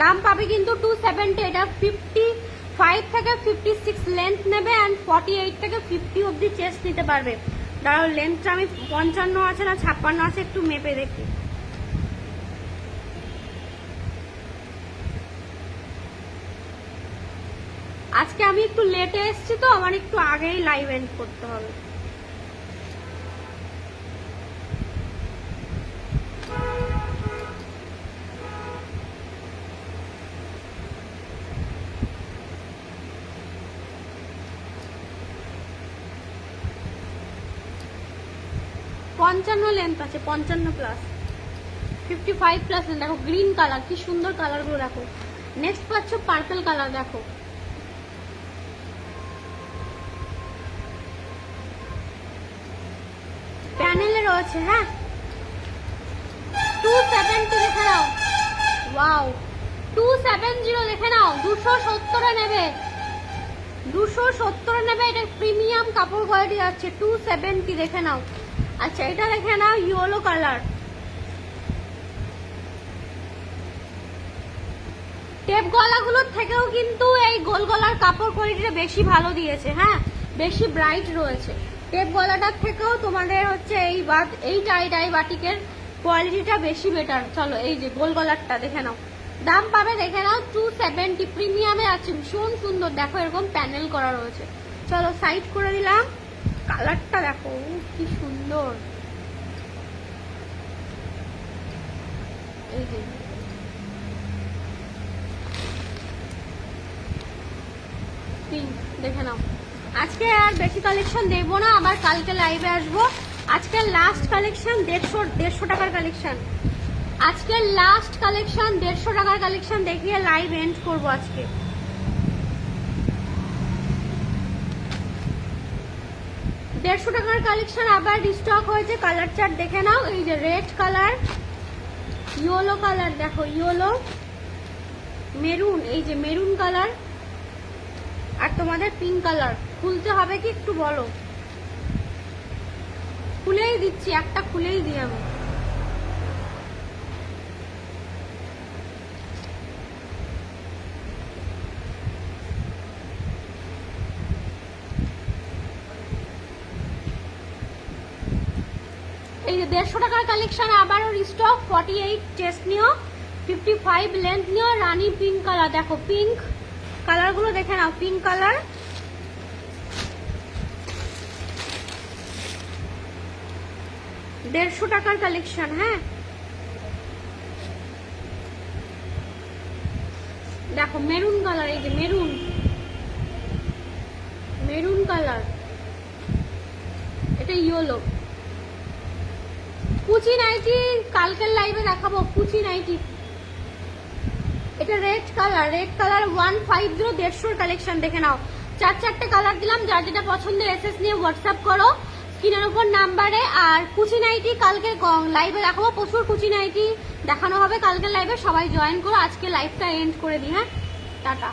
দাম পাবে কিন্তু 270। এটা 55 থেকে 56 লেন্থ নেবে অ্যান্ড 48 থেকে 50 অব্দি চেস্ট নিতে পারবে। দাঁড়াও লেন্থটা আমি 55 আছে না 56 আছে একটু মেপে দেখি। আজকে আমি একটু লেটে এসেছি তো, আমার একটু আগেই লাইভ এন্ড করতে হবে। পঞ্চান্ন লেন্থ আছে, 55 প্লাস, 55 প্লাস। দেখো গ্রিন কালার, কি সুন্দর কালার গুলো দেখো। নেক্সট পাচ্ছ পার্পল কালার। দেখো প্যানেলে রয়েছে, হ্যাঁ 270 দেখে নাও। ওয়াও 270 দেখে নাও, 270 নেবে, 270 নেবে। এটা প্রিমিয়াম কাপড় কোয়ালিটি আছে, 270 দেখে নাও। আচ্ছা এটা দেখে নাও ইয়েলো কালার। টেপ গলাগুলোর থেকেও কিন্তু এই গোল গলার কাপড় কোয়ালিটিটা বেশি ভালো দিয়েছে, হ্যাঁ বেশি ব্রাইট রয়েছে। টেপ গলাটার থেকেও তোমাদের হচ্ছে এই টাই ডাই বাটিকের কোয়ালিটিটা বেশি বেটার। চলো এই যে গোল গলারটা দেখে নাও, দাম পাবে দেখে নাও 270। প্রিমিয়ামে আছে, ভীষণ সুন্দর। দেখো এরকম প্যানেল করা রয়েছে। চলো সাইড করে দিলাম। কালারটা দেখো কি সুন্দর। এই যে পিঙ্ক দেখে নাও। আজকে আর বেশি কালেকশন দেবো না, আবার কালকে লাইভে আসবো। আজকে লাস্ট কালেকশন 150 টাকার কালেকশন। আজকে লাস্ট কালেকশন 150 টাকার কালেকশন দেখিয়ে লাইভ এন্ড করবো আজকে। দেড়শো টাকার কালেকশন আবার রিস্টক হয়েছে। কালার চার্ট দেখে নাও। এই যে রেড কালার, ইয়েলো কালার, দেখো ইয়েলো, মেরুন, এই যে মেরুন কালার, আর তোমাদের পিঙ্ক কালার। খুলতে হবে কি একটু বলো? খুলেই দিচ্ছি, একটা খুলেই দিই আমি। এই যে 150 টাকার কালেকশন আবারও রিস্টক। 48 চেস্ট নিও, 55 লেন্থ নিও, রানী পিঙ্ক কালার। দেখো পিঙ্ক কালারগুলো দেখে নাও, পিঙ্ক কালার। টাকার কালেকশন। হ্যাঁ দেখো মেরুন কালার, এই যে মেরুন, মেরুন কালার, এটা ইয়েলো। কুচি নাইটি কালকের লাইভে দেখাবো, কুচি নাইটি। এটা red colour, red colour 150, 150 collection দেখে নাও। 4-4টে কালার দিলাম, যার যেটা পছন্দের এসএস নিয়ে হোয়াটসঅ্যাপ করো স্ক্রিনের উপর নাম্বারে। আর কুচি নাইটি কালকে লাইভে দেখাবো, প্রচুর কুচি নাইটি দেখানো হবে কালকের লাইভে, সবাই জয়েন করো। আজকে লাইভটা এন্ড করে দিই। হ্যাঁ টাটা।